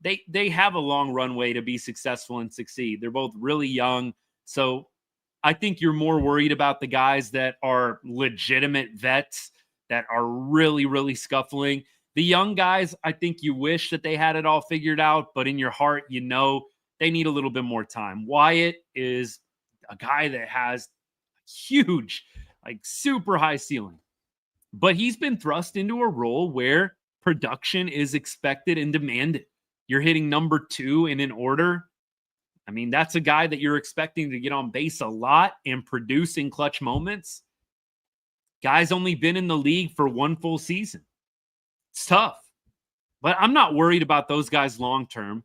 Speaker 2: they have a long runway to be successful and succeed. They're both really young. So I think you're more worried about the guys that are legitimate vets that are really, really scuffling. The young guys, I think you wish that they had it all figured out, but in your heart, you know they need a little bit more time. Wyatt is a guy that has huge, like super high ceiling, but he's been thrust into a role where production is expected and demanded. You're hitting number 2 in an order. I mean, that's a guy that you're expecting to get on base a lot and produce in clutch moments. Guy's only been in the league for 1 full season. It's tough, but I'm not worried about those guys long term.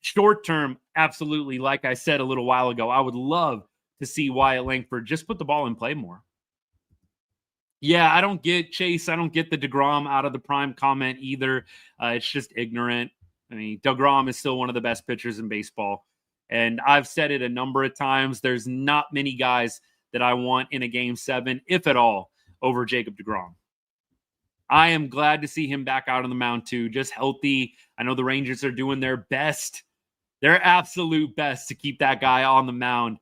Speaker 2: Short term, absolutely. Like I said a little while ago, I would love to see Wyatt Langford just put the ball in play more. Yeah, I don't get Chase. I don't get the DeGrom out of the prime comment either. It's just ignorant. I mean, DeGrom is still one of the best pitchers in baseball. And I've said it a number of times. There's not many guys that I want in a Game 7, if at all, over Jacob DeGrom. I am glad to see him back out on the mound too, just healthy. I know the Rangers are doing their best, their absolute best to keep that guy on the mound.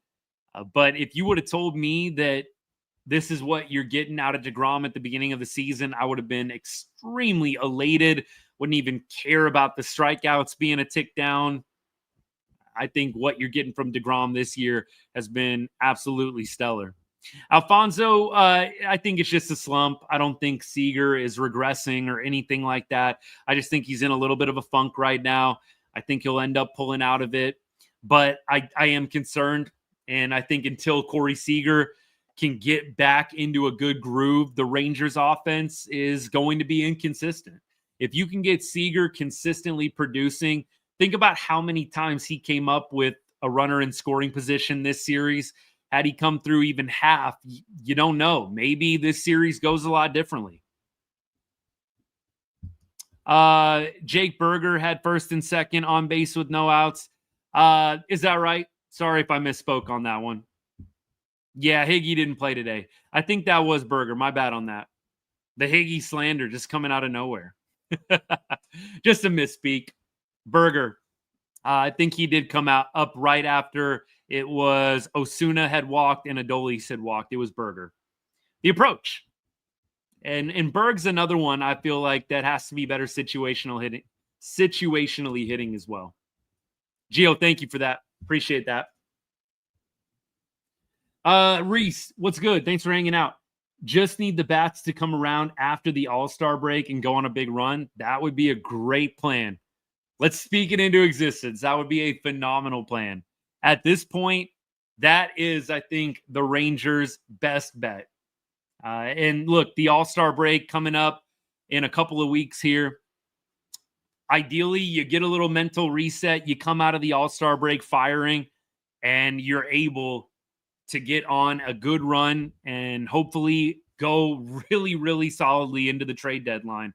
Speaker 2: But if you would have told me that this is what you're getting out of DeGrom at the beginning of the season, I would have been extremely elated. Wouldn't even care about the strikeouts being a tick down. I think what you're getting from DeGrom this year has been absolutely stellar. Alfonso, I think it's just a slump. I don't think Seager is regressing or anything like that. I just think he's in a little bit of a funk right now. I think he'll end up pulling out of it. But I am concerned. And I think until Corey Seager can get back into a good groove, the Rangers offense is going to be inconsistent. If you can get Seager consistently producing, think about how many times he came up with a runner in scoring position this series. Had he come through even half, you don't know. Maybe this series goes a lot differently. Jake Berger had first and second on base with no outs. Is that right? Sorry if I misspoke on that one. Yeah, Higgy didn't play today. I think that was Berger. My bad on that. The Higgy slander just coming out of nowhere. Just a misspeak. Berger. I think he did come out up right after it was Osuna had walked and Adolis had walked. It was Berger. The approach. And Berg's another one I feel like that has to be better situationally hitting as well. Gio, thank you for that. Appreciate that. Reese, what's good? Thanks for hanging out. Just need the bats to come around after the All-Star break and go on a big run. That would be a great plan. Let's speak it into existence. That would be a phenomenal plan. At this point, that is, I think, the Rangers' best bet. And look, the All-Star break coming up in a couple of weeks here. Ideally, you get a little mental reset. You come out of the All-Star break firing, and you're able to get on a good run and hopefully go really, really solidly into the trade deadline.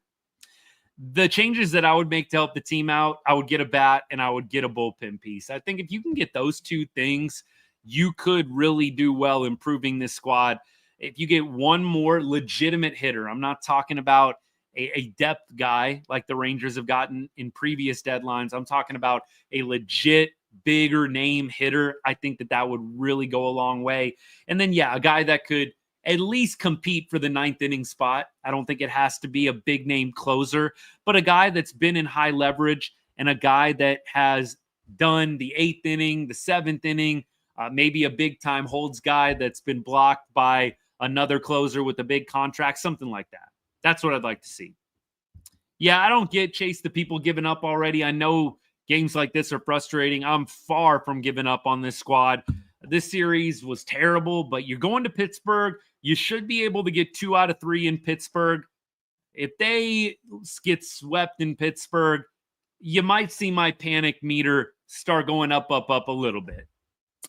Speaker 2: The changes that I would make to help the team out, I would get a bat and I would get a bullpen piece. I think if you can get those two things, you could really do well improving this squad. If you get one more legitimate hitter, I'm not talking about a depth guy like the Rangers have gotten in previous deadlines. I'm talking about a legit bigger name hitter. I think that would really go a long way. And then, yeah, a guy that could at least compete for the 9th inning spot. I don't think it has to be a big name closer, but a guy that's been in high leverage and a guy that has done the 8th inning, the 7th inning, maybe a big time holds guy that's been blocked by another closer with a big contract, something like that. That's what I'd like to see. Yeah, I don't get Chase the people giving up already. I know games like this are frustrating. I'm far from giving up on this squad. This series was terrible, but you're going to Pittsburgh. You should be able to get 2 out of 3 in Pittsburgh. If they get swept in Pittsburgh, you might see my panic meter start going up a little bit.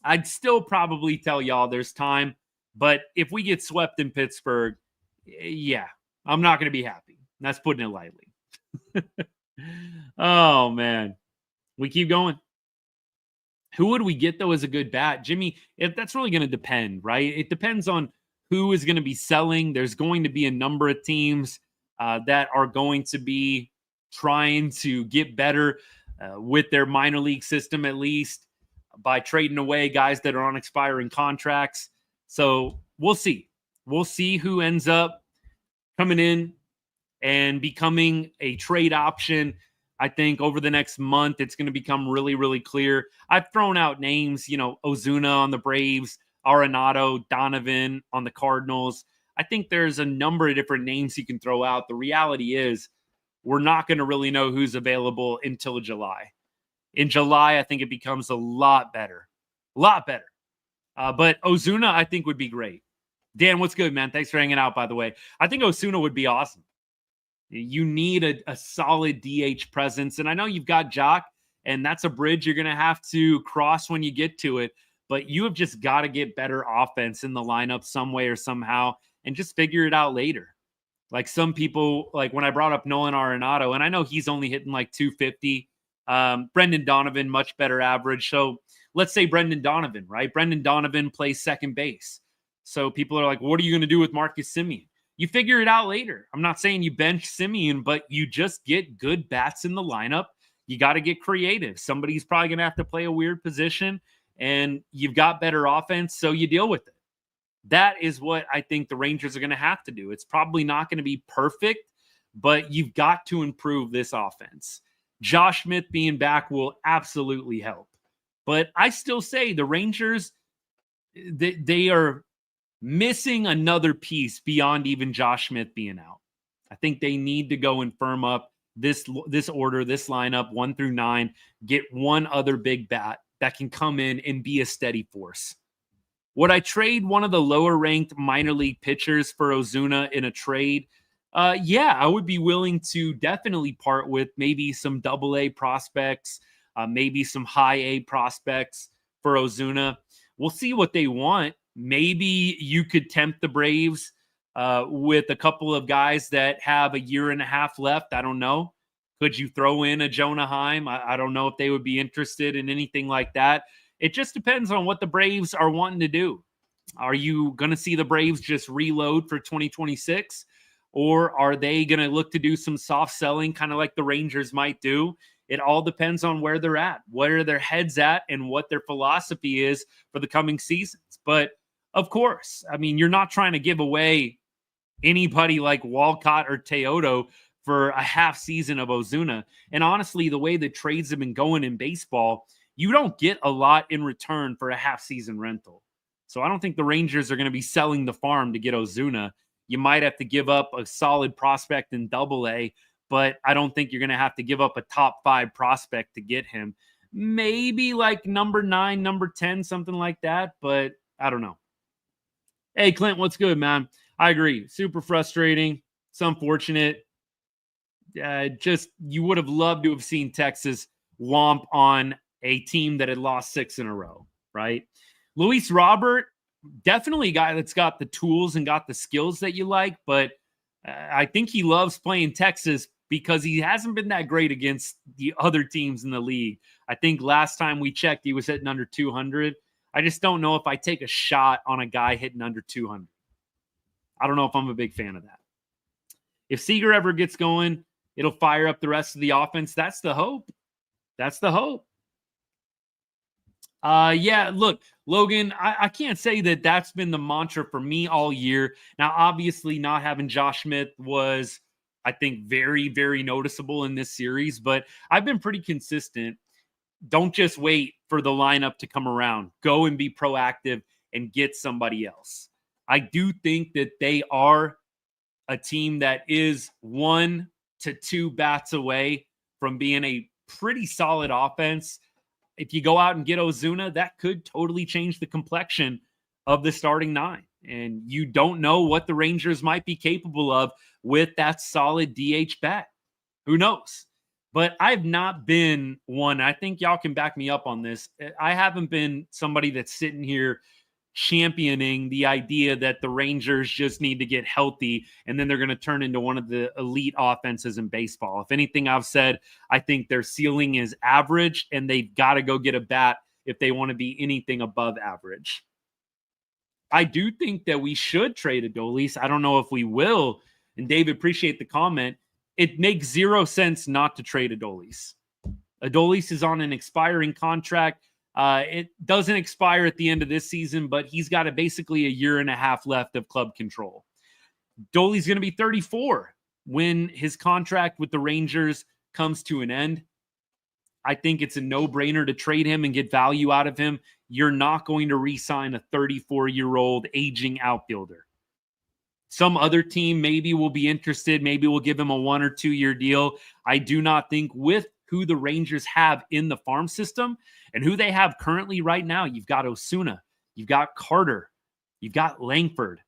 Speaker 2: I'd still probably tell y'all there's time, but if we get swept in Pittsburgh, yeah, I'm not going to be happy. That's putting it lightly. Oh, man. We keep going. Who would we get, though, as a good bat? Jimmy, if that's really going to depend, right? It depends on who is going to be selling. There's going to be a number of teams that are going to be trying to get better with their minor league system, at least by trading away guys that are on expiring contracts. So we'll see. We'll see who ends up coming in and becoming a trade option. I think over the next month, it's going to become really, really clear. I've thrown out names, Ozuna on the Braves, Arenado, Donovan on the Cardinals. I think there's a number of different names you can throw out. The reality is we're not going to really know who's available until July. In July, I think it becomes a lot better. A lot better. But Ozuna, I think, would be great. Dan, what's good, man? Thanks for hanging out, by the way. I think Ozuna would be awesome. You need a solid DH presence. And I know you've got Jock, and that's a bridge you're going to have to cross when you get to it. But you have just got to get better offense in the lineup some way or somehow and just figure it out later. Like some people, like when I brought up Nolan Arenado, and I know he's only hitting like 250. Brendan Donovan, much better average. So let's say Brendan Donovan, right? Brendan Donovan plays second base. So people are like, what are you going to do with Marcus Semien? You figure it out later. I'm not saying you bench Semien, but you just get good bats in the lineup. You got to get creative. Somebody's probably going to have to play a weird position, and you've got better offense, so you deal with it. That is what I think the Rangers are going to have to do. It's probably not going to be perfect, but you've got to improve this offense. Josh Smith being back will absolutely help. But I still say the Rangers, they are missing another piece beyond even Josh Smith being out. I think they need to go and firm up this order, this lineup, 1 through 9, get one other big bat that can come in and be a steady force. Would I trade one of the lower ranked minor league pitchers for Ozuna in a trade? Yeah, I would be willing to definitely part with maybe some AA prospects, maybe some high A prospects for Ozuna. We'll see what they want. Maybe you could tempt the Braves with a couple of guys that have a year and a half left. I don't know. Could you throw in a Jonah Heim? I don't know if they would be interested in anything like that. It just depends on what the Braves are wanting to do. Are you going to see the Braves just reload for 2026? Or are they going to look to do some soft selling, kind of like the Rangers might do? It all depends on where they're at, where their heads at, and what their philosophy is for the coming seasons. But of course, I mean, you're not trying to give away anybody like Walcott or Teodo for a half season of Ozuna. And honestly, the way the trades have been going in baseball, you don't get a lot in return for a half season rental. So I don't think the Rangers are going to be selling the farm to get Ozuna. You might have to give up a solid prospect in AA, but I don't think you're going to have to give up a top 5 prospect to get him. Maybe like number 9, number 10, something like that, but I don't know. Hey, Clint, what's good, man? I agree. Super frustrating. It's unfortunate. Just you would have loved to have seen Texas womp on a team that had lost 6 in a row, right? Luis Robert, definitely a guy that's got the tools and got the skills that you like, but I think he loves playing Texas because he hasn't been that great against the other teams in the league. I think last time we checked, he was hitting under 200. I just don't know if I take a shot on a guy hitting under 200. I don't know if I'm a big fan of that. If Seager ever gets going, it'll fire up the rest of the offense. That's the hope. That's the hope. Yeah, look, Logan, I can't say that that's been the mantra for me all year. Now, obviously, not having Josh Smith was, I think, very, very noticeable in this series, but I've been pretty consistent. Don't just wait for the lineup to come around. Go and be proactive and get somebody else. I do think that they are a team that is 1 to 2 bats away from being a pretty solid offense. If you go out and get Ozuna, that could totally change the complexion of the starting 9. And you don't know what the Rangers might be capable of with that solid DH bat. Who knows? But I've not been one, I think y'all can back me up on this. I haven't been somebody that's sitting here championing the idea that the Rangers just need to get healthy and then they're going to turn into one of the elite offenses in baseball. If anything, I've said I think their ceiling is average and they've got to go get a bat if they want to be anything above average. I do think that we should trade Adolis. I don't know if we will. And Dave, appreciate the comment. It makes zero sense not to trade Adolis. Adolis is on an expiring contract. It doesn't expire at the end of this season, but he's got basically a year and a half left of club control. Adolis going to be 34 when his contract with the Rangers comes to an end. I think it's a no-brainer to trade him and get value out of him. You're not going to re-sign a 34-year-old aging outfielder. Some other team maybe will be interested. Maybe we'll give him a 1 or 2 year deal. I do not think with who the Rangers have in the farm system and who they have currently right now. You've got Osuna, you've got Carter, you've got Langford.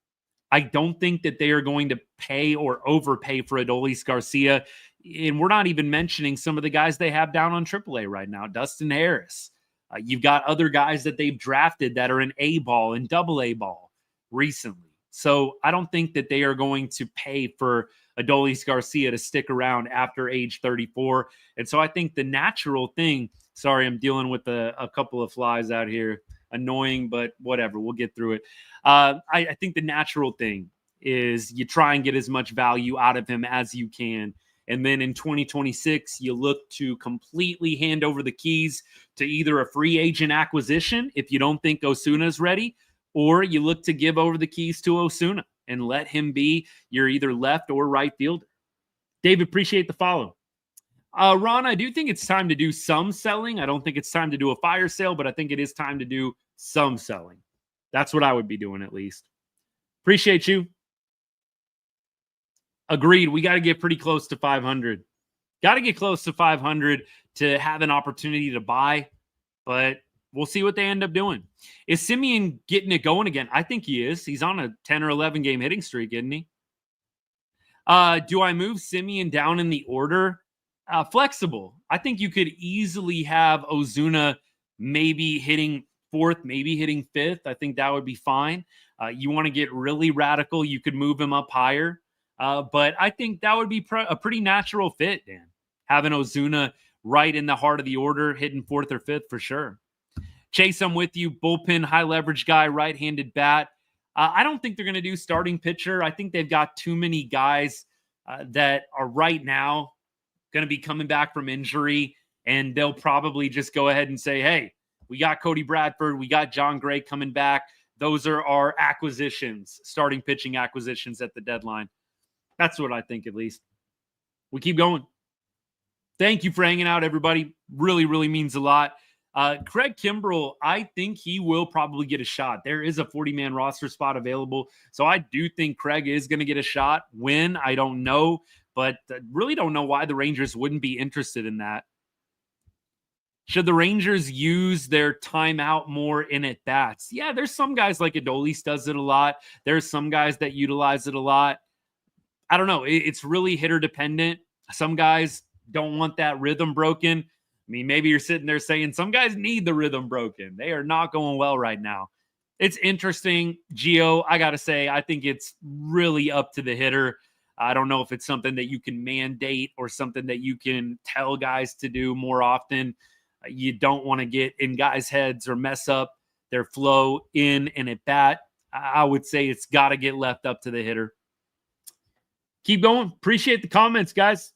Speaker 2: I don't think that they are going to pay or overpay for Adolis Garcia. And we're not even mentioning some of the guys they have down on AAA right now. Dustin Harris. You've got other guys that they've drafted that are in A ball and AA ball recently. So I don't think that they are going to pay for Adolis Garcia to stick around after age 34. And so I think the natural thing, sorry, I'm dealing with a couple of flies out here. Annoying, but whatever. We'll get through it. I think the natural thing is you try and get as much value out of him as you can. And then in 2026, you look to completely hand over the keys to either a free agent acquisition if you don't think Osuna's ready, or you look to give over the keys to Osuna and let him be your either left or right fielder. Dave, appreciate the follow. Ron, I do think it's time to do some selling. I don't think it's time to do a fire sale, but I think it is time to do some selling. That's what I would be doing at least. Appreciate you. Agreed. We got to get pretty close to 500. Got to get close to 500 to have an opportunity to buy, but we'll see what they end up doing. Is Simeon getting it going again? I think he is. He's on a 10 or 11 game hitting streak, isn't he? Do I move Simeon down in the order? Flexible. I think you could easily have Ozuna maybe hitting 4th, maybe hitting 5th. I think that would be fine. You want to get really radical, you could move him up higher. But I think that would be a pretty natural fit, Dan. Having Ozuna right in the heart of the order, hitting 4th or 5th for sure. Chase, I'm with you. Bullpen, high leverage guy, right-handed bat. I don't think they're going to do starting pitcher. I think they've got too many guys that are right now going to be coming back from injury, and they'll probably just go ahead and say, hey, we got Cody Bradford, we got John Gray coming back. Those are our acquisitions, starting pitching acquisitions at the deadline. That's what I think, at least. We keep going. Thank you for hanging out, everybody. Really, really means a lot. Craig Kimbrell, I think he will probably get a shot. There is a 40-man roster spot available, so I do think Craig is going to get a shot. When, I don't know, but really don't know why the Rangers wouldn't be interested in that. Should the Rangers use their timeout more in at-bats? Yeah, there's some guys like Adolis does it a lot. There's some guys that utilize it a lot. I don't know. It's really hitter dependent. Some guys don't want that rhythm broken. I mean, maybe you're sitting there saying some guys need the rhythm broken. They are not going well right now. It's interesting. Gio, I got to say, I think it's really up to the hitter. I don't know if it's something that you can mandate or something that you can tell guys to do more often. You don't want to get in guys' heads or mess up their flow in and at bat. I would say it's got to get left up to the hitter. Keep going. Appreciate the comments, guys.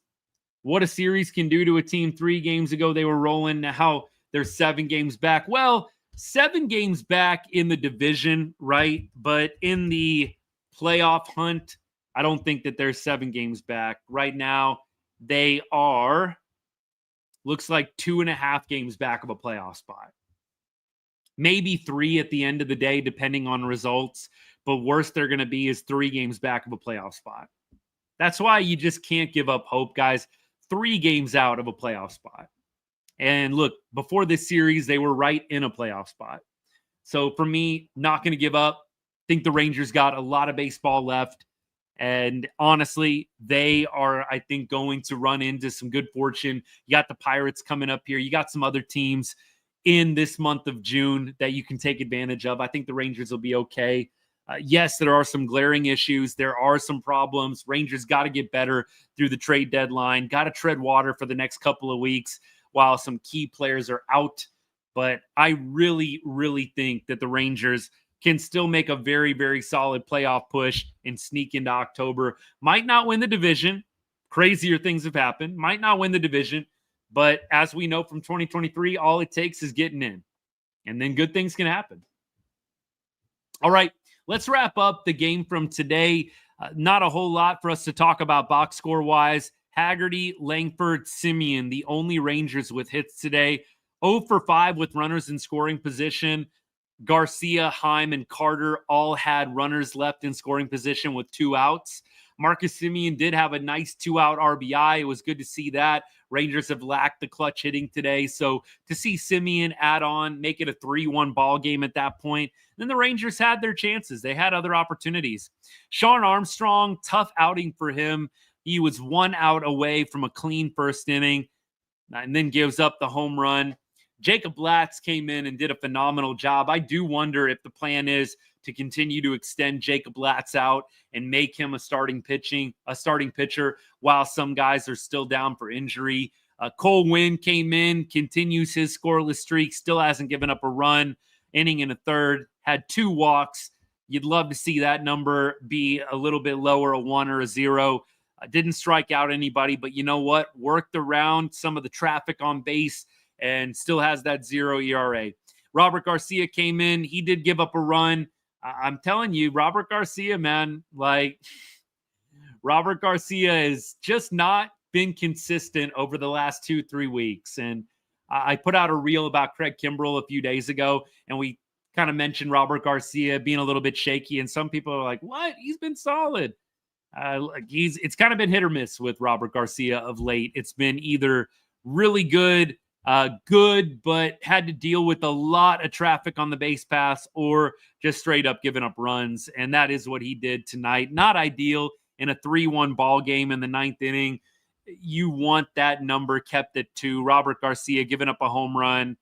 Speaker 2: What a series can do to a team. 3 games ago, they were rolling. Now they're 7 games back. Well, 7 games back in the division, right? But in the playoff hunt, I don't think that they're 7 games back. Right now, they are, looks like 2.5 games back of a playoff spot. Maybe 3 at the end of the day, depending on results. But worst they're going to be is 3 games back of a playoff spot. That's why you just can't give up hope, guys. 3 games out of a playoff spot. And look, before this series, they were right in a playoff spot. So for me, not going to give up. Think the Rangers got a lot of baseball left. And honestly, they are, I think, going to run into some good fortune. You got the Pirates coming up here. You got some other teams. in this month of June that you can take advantage of. I think the Rangers will be okay. Yes, there are some glaring issues. There are some problems. Rangers got to get better through the trade deadline. Got to tread water for the next couple of weeks while some key players are out. But I really, really think that the Rangers can still make a very, very solid playoff push and sneak into October. Might not win the division. Crazier things have happened. Might not win the division. But as we know from 2023, all it takes is getting in. And then good things can happen. All right. Let's wrap up the game from today. Not a whole lot for us to talk about box score-wise. Haggerty, Langford, Simeon, the only Rangers with hits today. 0 for 5 with runners in scoring position. Garcia, Heim, and Carter all had runners left in scoring position with 2 outs. Marcus Simeon did have a nice 2-out RBI. It was good to see that. Rangers have lacked the clutch hitting today. So to see Simeon add on, make it a 3-1 ball game at that point, then the Rangers had their chances. They had other opportunities. Sean Armstrong, tough outing for him. He was 1 out away from a clean first inning and then gives up the home run. Jacob Latz came in and did a phenomenal job. I do wonder if the plan is to continue to extend Jacob Latz out and make him a starting pitcher while some guys are still down for injury. Cole Winn came in, continues his scoreless streak, still hasn't given up a run, inning in a third, had 2 walks. You'd love to see that number be a little bit lower, a 1 or a 0. Didn't strike out anybody, but you know what? Worked around some of the traffic on base and still has that 0 ERA. Robert Garcia came in. He did give up a run. I'm telling you, Robert Garcia, man, Robert Garcia has just not been consistent over the last 2-3 weeks. And I put out a reel about Craig Kimbrell a few days ago, and we kind of mentioned Robert Garcia being a little bit shaky. And some people are like, what? He's been solid. It's kind of been hit or miss with Robert Garcia of late. It's been either really good, but had to deal with a lot of traffic on the base pass, or just straight up giving up runs. And that is what he did tonight. Not ideal in a 3-1 ball game in the 9th inning. You want that number kept at 2. Robert Garcia giving up a home run,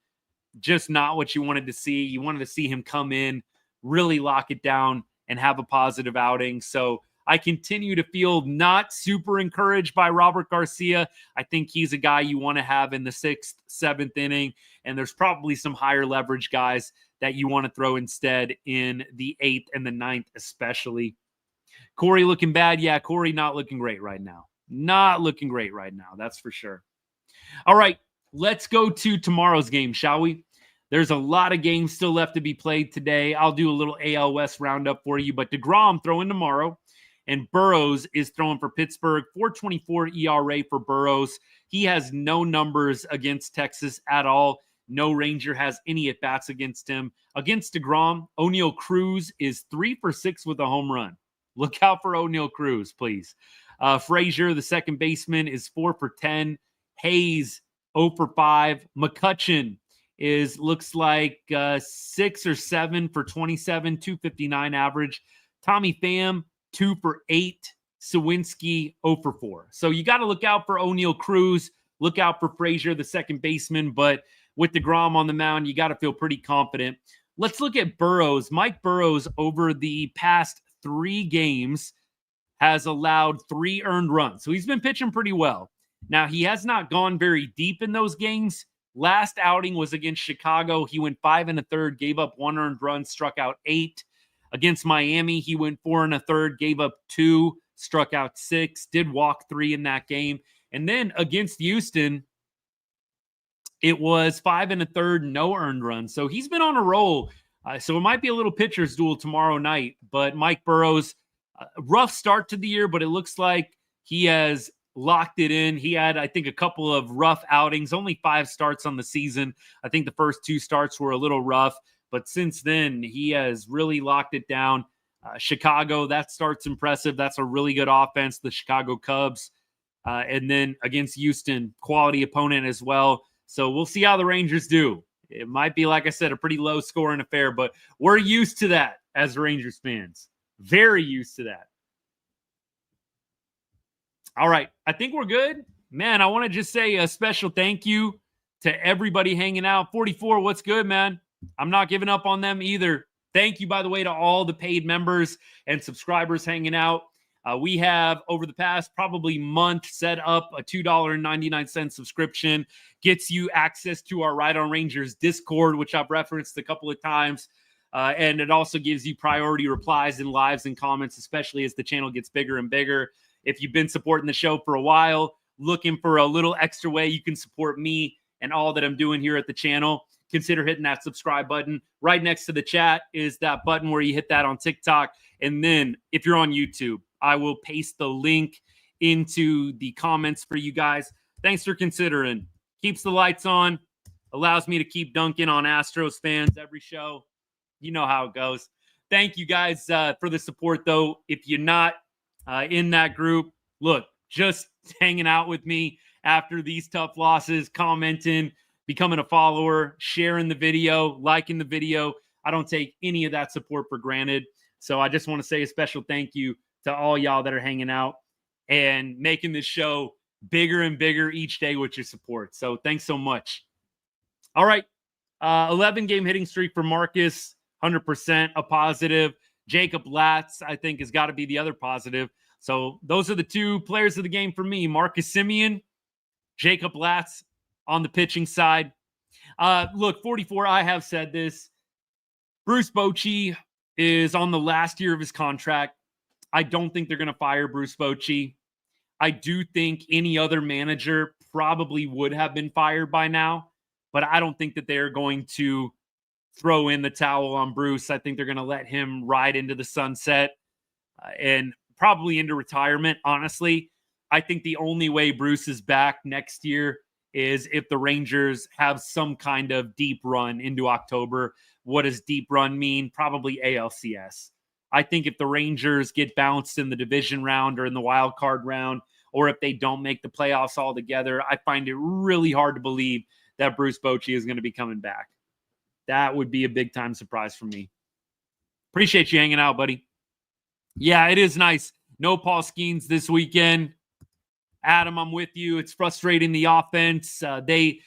Speaker 2: just not what you wanted to see. You wanted to see him come in, really lock it down, and have a positive outing. So I continue to feel not super encouraged by Robert Garcia. I think he's a guy you want to have in the 6th, 7th inning, and there's probably some higher leverage guys that you want to throw instead in the 8th and the 9th especially. Corey looking bad. Yeah, Corey not looking great right now. Not looking great right now, that's for sure. All right, let's go to tomorrow's game, shall we? There's a lot of games still left to be played today. I'll do a little AL West roundup for you, but DeGrom throwing tomorrow. And Burrows is throwing for Pittsburgh. 4.24 ERA for Burrows. He has no numbers against Texas at all. No Ranger has any at-bats against him. Against DeGrom, O'Neal Cruz is 3 for 6 with a home run. Look out for O'Neal Cruz, please. Frazier, the second baseman, is 4 for 10. Hayes, 0 for 5. McCutchen looks like 6 or 7 for 27, 259 average. Tommy Pham, 2 for 8. Sawinski, 0 for 4. So you got to look out for O'Neal Cruz. Look out for Frazier, the second baseman. But with DeGrom on the mound, you got to feel pretty confident. Let's look at Burrows. Mike Burrows, over the past 3 games, has allowed 3 earned runs. So he's been pitching pretty well. Now, he has not gone very deep in those games. Last outing was against Chicago. He went 5 1/3, gave up 1 earned run, struck out 8. Against Miami, he went 4 1/3, gave up 2, struck out 6, did walk 3 in that game. And then against Houston, it was 5 1/3, no earned runs. So he's been on a roll. So it might be a little pitcher's duel tomorrow night. But Mike Burrows, rough start to the year, but it looks like he has locked it in. He had, I think, a couple of rough outings, only 5 starts on the season. I think the first 2 starts were a little rough. But since then, he has really locked it down. Chicago, that start's impressive. That's a really good offense, the Chicago Cubs. And then against Houston, quality opponent as well. So we'll see how the Rangers do. It might be, like I said, a pretty low-scoring affair, but we're used to that as Rangers fans. Very used to that. All right, I think we're good. Man, I want to just say a special thank you to everybody hanging out. 44, what's good, man? I'm not giving up on them either. Thank you, by the way, to all the paid members and subscribers hanging out. We have, over the past probably month, set up a $2.99 subscription. Gets you access to our Right on Rangers Discord, which I've referenced a couple of times. And it also gives you priority replies and lives and comments, especially as the channel gets bigger and bigger. If you've been supporting the show for a while, looking for a little extra way you can support me and all that I'm doing here at the channel, consider hitting that subscribe button. Right next to the chat is that button where you hit that on TikTok. And then if you're on YouTube, I will paste the link into the comments for you guys. Thanks for considering. Keeps the lights on. Allows me to keep dunking on Astros fans every show. You know how it goes. Thank you guys for the support, though. If you're not in that group, look, just hanging out with me after these tough losses, commenting, becoming a follower, sharing the video, liking the video. I don't take any of that support for granted. So I just want to say a special thank you to all y'all that are hanging out and making this show bigger and bigger each day with your support. So thanks so much. All right. 11-game hitting streak for Marcus, 100% a positive. Jacob Latz, I think, has got to be the other positive. So those are the two players of the game for me. Marcus Semien, Jacob Latz on the pitching side. Look, 44, I have said this. Bruce Bochy is on the last year of his contract. I don't think they're going to fire Bruce Bochy. I do think any other manager probably would have been fired by now, but I don't think that they're going to throw in the towel on Bruce. I think they're going to let him ride into the sunset and probably into retirement, honestly. I think the only way Bruce is back next year is if the Rangers have some kind of deep run into October. What does deep run mean? Probably ALCS. I think if the Rangers get bounced in the division round or in the wild card round, or if they don't make the playoffs altogether, I find it really hard to believe that Bruce Bochy is going to be coming back. That would be a big-time surprise for me. Appreciate you hanging out, buddy. Yeah, it is nice. No Paul Skeens this weekend. Adam, I'm with you. It's frustrating, the offense. They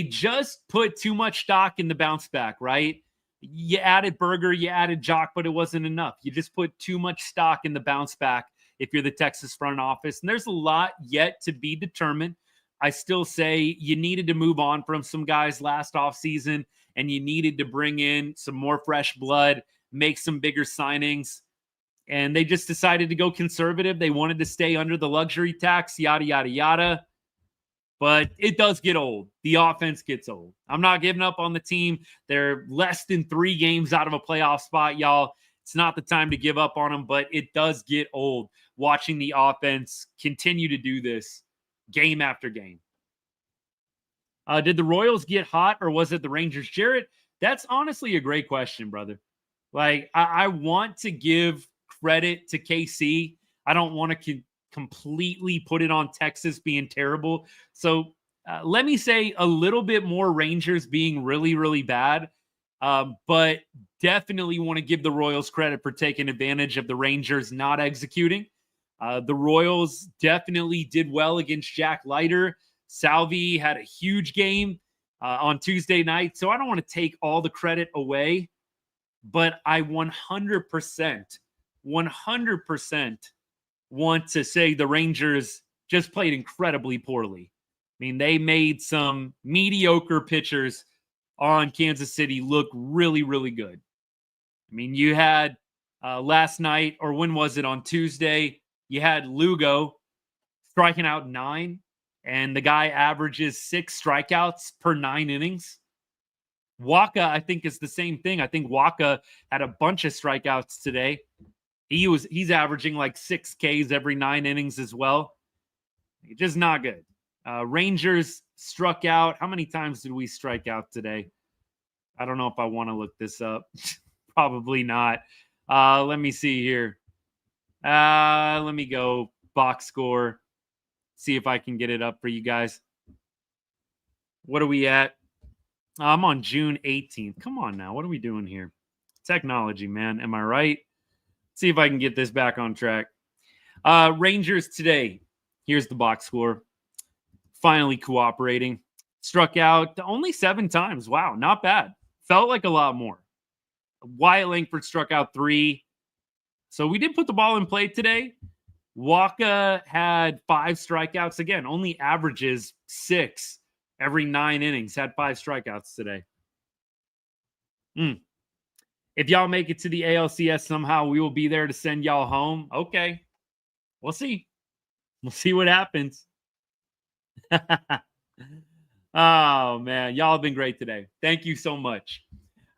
Speaker 2: just put too much stock in the bounce back, right? You added Berger, you added Jock, but it wasn't enough. You just put too much stock in the bounce back if you're the Texas front office. And there's a lot yet to be determined. I still say you needed to move on from some guys last offseason, and you needed to bring in some more fresh blood, make some bigger signings. And they just decided to go conservative. They wanted to stay under the luxury tax, yada, yada, yada. But it does get old. The offense gets old. I'm not giving up on the team. They're less than 3 games out of a playoff spot, y'all. It's not the time to give up on them, but it does get old watching the offense continue to do this game after game. Did the Royals get hot, or was it the Rangers? Jarrett, that's honestly a great question, brother. Like, I want to give credit to KC. I don't want to completely put it on Texas being terrible. So let me say a little bit more Rangers being really, really bad. But definitely want to give the Royals credit for taking advantage of the Rangers not executing. The Royals definitely did well against Jack Leiter. Salvi had a huge game on Tuesday night. So I don't want to take all the credit away, but I 100% want to say the Rangers just played incredibly poorly. I mean, they made some mediocre pitchers on Kansas City look really, really good. I mean, you had last night, or when was it, on Tuesday, you had Lugo striking out 9, and the guy averages 6 strikeouts per 9 innings. Waka, I think, is the same thing. I think Waka had a bunch of strikeouts today. He's averaging like 6 Ks every 9 innings as well. Just not good. Rangers struck out. How many times did we strike out today? I don't know if I want to look this up. Probably not. Let me see here. Let me go box score. See if I can get it up for you guys. What are we at? I'm on June 18th. Come on now. What are we doing here? Technology, man. Am I right? See if I can get this back on track. Rangers today. Here's the box score. Finally cooperating. struck out only 7 times. Wow, not bad. Felt like a lot more. Wyatt Langford struck out 3. So we did put the ball in play today. Waka had 5 strikeouts. Again, only averages 6 every 9 innings. Had 5 strikeouts today. If y'all make it to the ALCS somehow, we will be there to send y'all home. Okay. We'll see. We'll see what happens. Oh, man. Y'all have been great today. Thank you so much.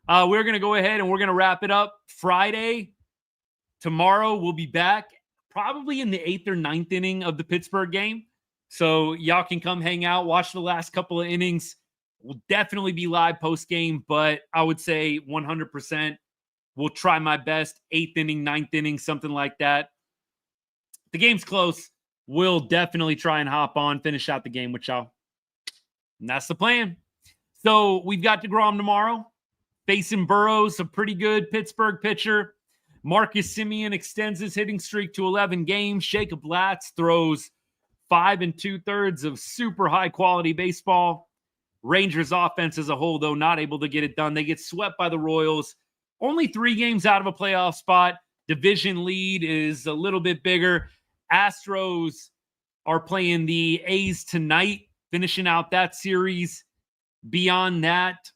Speaker 2: We're going to go ahead and we're going to wrap it up Friday. Tomorrow, we'll be back probably in the 8th or 9th inning of the Pittsburgh game. So y'all can come hang out, watch the last couple of innings. We'll definitely be live post-game, but I would say 100% we'll try my best. 8th inning, 9th inning, something like that. The game's close. We'll definitely try and hop on, finish out the game with y'all. And that's the plan. So we've got DeGrom tomorrow. Facing Burrows, a pretty good Pittsburgh pitcher. Marcus Semien extends his hitting streak to 11 games. Jacob Latz throws 5 2/3 of super high-quality baseball. Rangers offense as a whole, though, not able to get it done. They get swept by the Royals. Only 3 games out of a playoff spot. Division lead is a little bit bigger. Astros are playing the A's tonight, finishing out that series. Beyond that,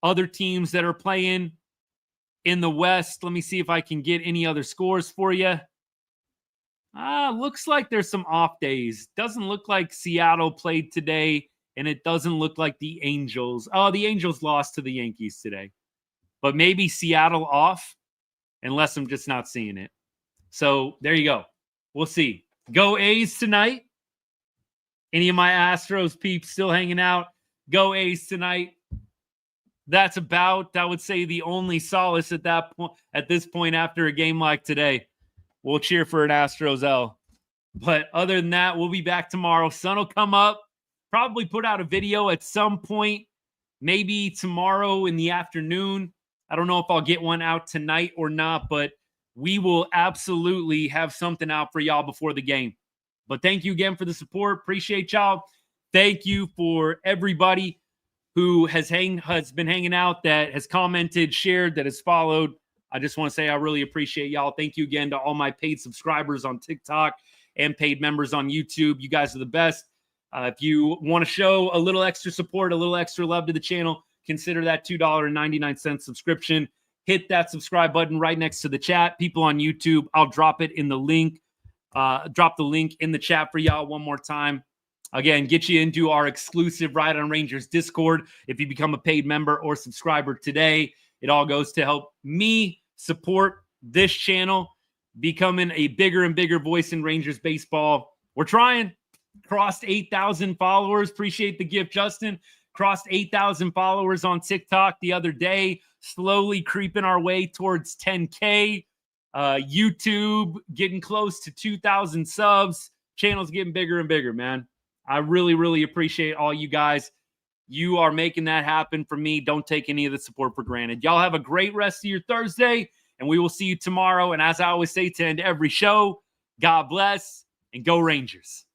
Speaker 2: other teams that are playing in the West, let me see if I can get any other scores for you. Looks like there's some off days. Doesn't look like Seattle played today, and it doesn't look like the Angels. Oh, the Angels lost to the Yankees today. But maybe Seattle off, unless I'm just not seeing it. So there you go. We'll see. Go A's tonight. Any of my Astros peeps still hanging out? Go A's tonight. That's about, I would say, the only solace at that point, at this point after a game like today. We'll cheer for an Astros L. But other than that, we'll be back tomorrow. Sun will come up. Probably put out a video at some point, maybe tomorrow in the afternoon. I don't know if I'll get one out tonight or not, but we will absolutely have something out for y'all before the game. But thank you again for the support. Appreciate y'all. Thank you for everybody who has been hanging out, that has commented, shared, that has followed. I just want to say I really appreciate y'all. Thank you again to all my paid subscribers on TikTok and paid members on YouTube. You guys are the best. If you want to show a little extra support, a little extra love to the channel, consider that $2.99 subscription. Hit that subscribe button right next to the chat. People on YouTube, I'll drop it in the link. Drop the link in the chat for y'all one more time. Again, get you into our exclusive Ride on Rangers Discord. If you become a paid member or subscriber today, it all goes to help me support this channel, becoming a bigger and bigger voice in Rangers baseball. We're trying. Crossed 8,000 followers. Appreciate the gift, Justin. Crossed 8,000 followers on TikTok the other day. Slowly creeping our way towards 10K. YouTube getting close to 2,000 subs. Channel's getting bigger and bigger, man. I really, really appreciate all you guys. You are making that happen for me. Don't take any of the support for granted. Y'all have a great rest of your Thursday, and we will see you tomorrow. And as I always say to end every show, God bless and go Rangers.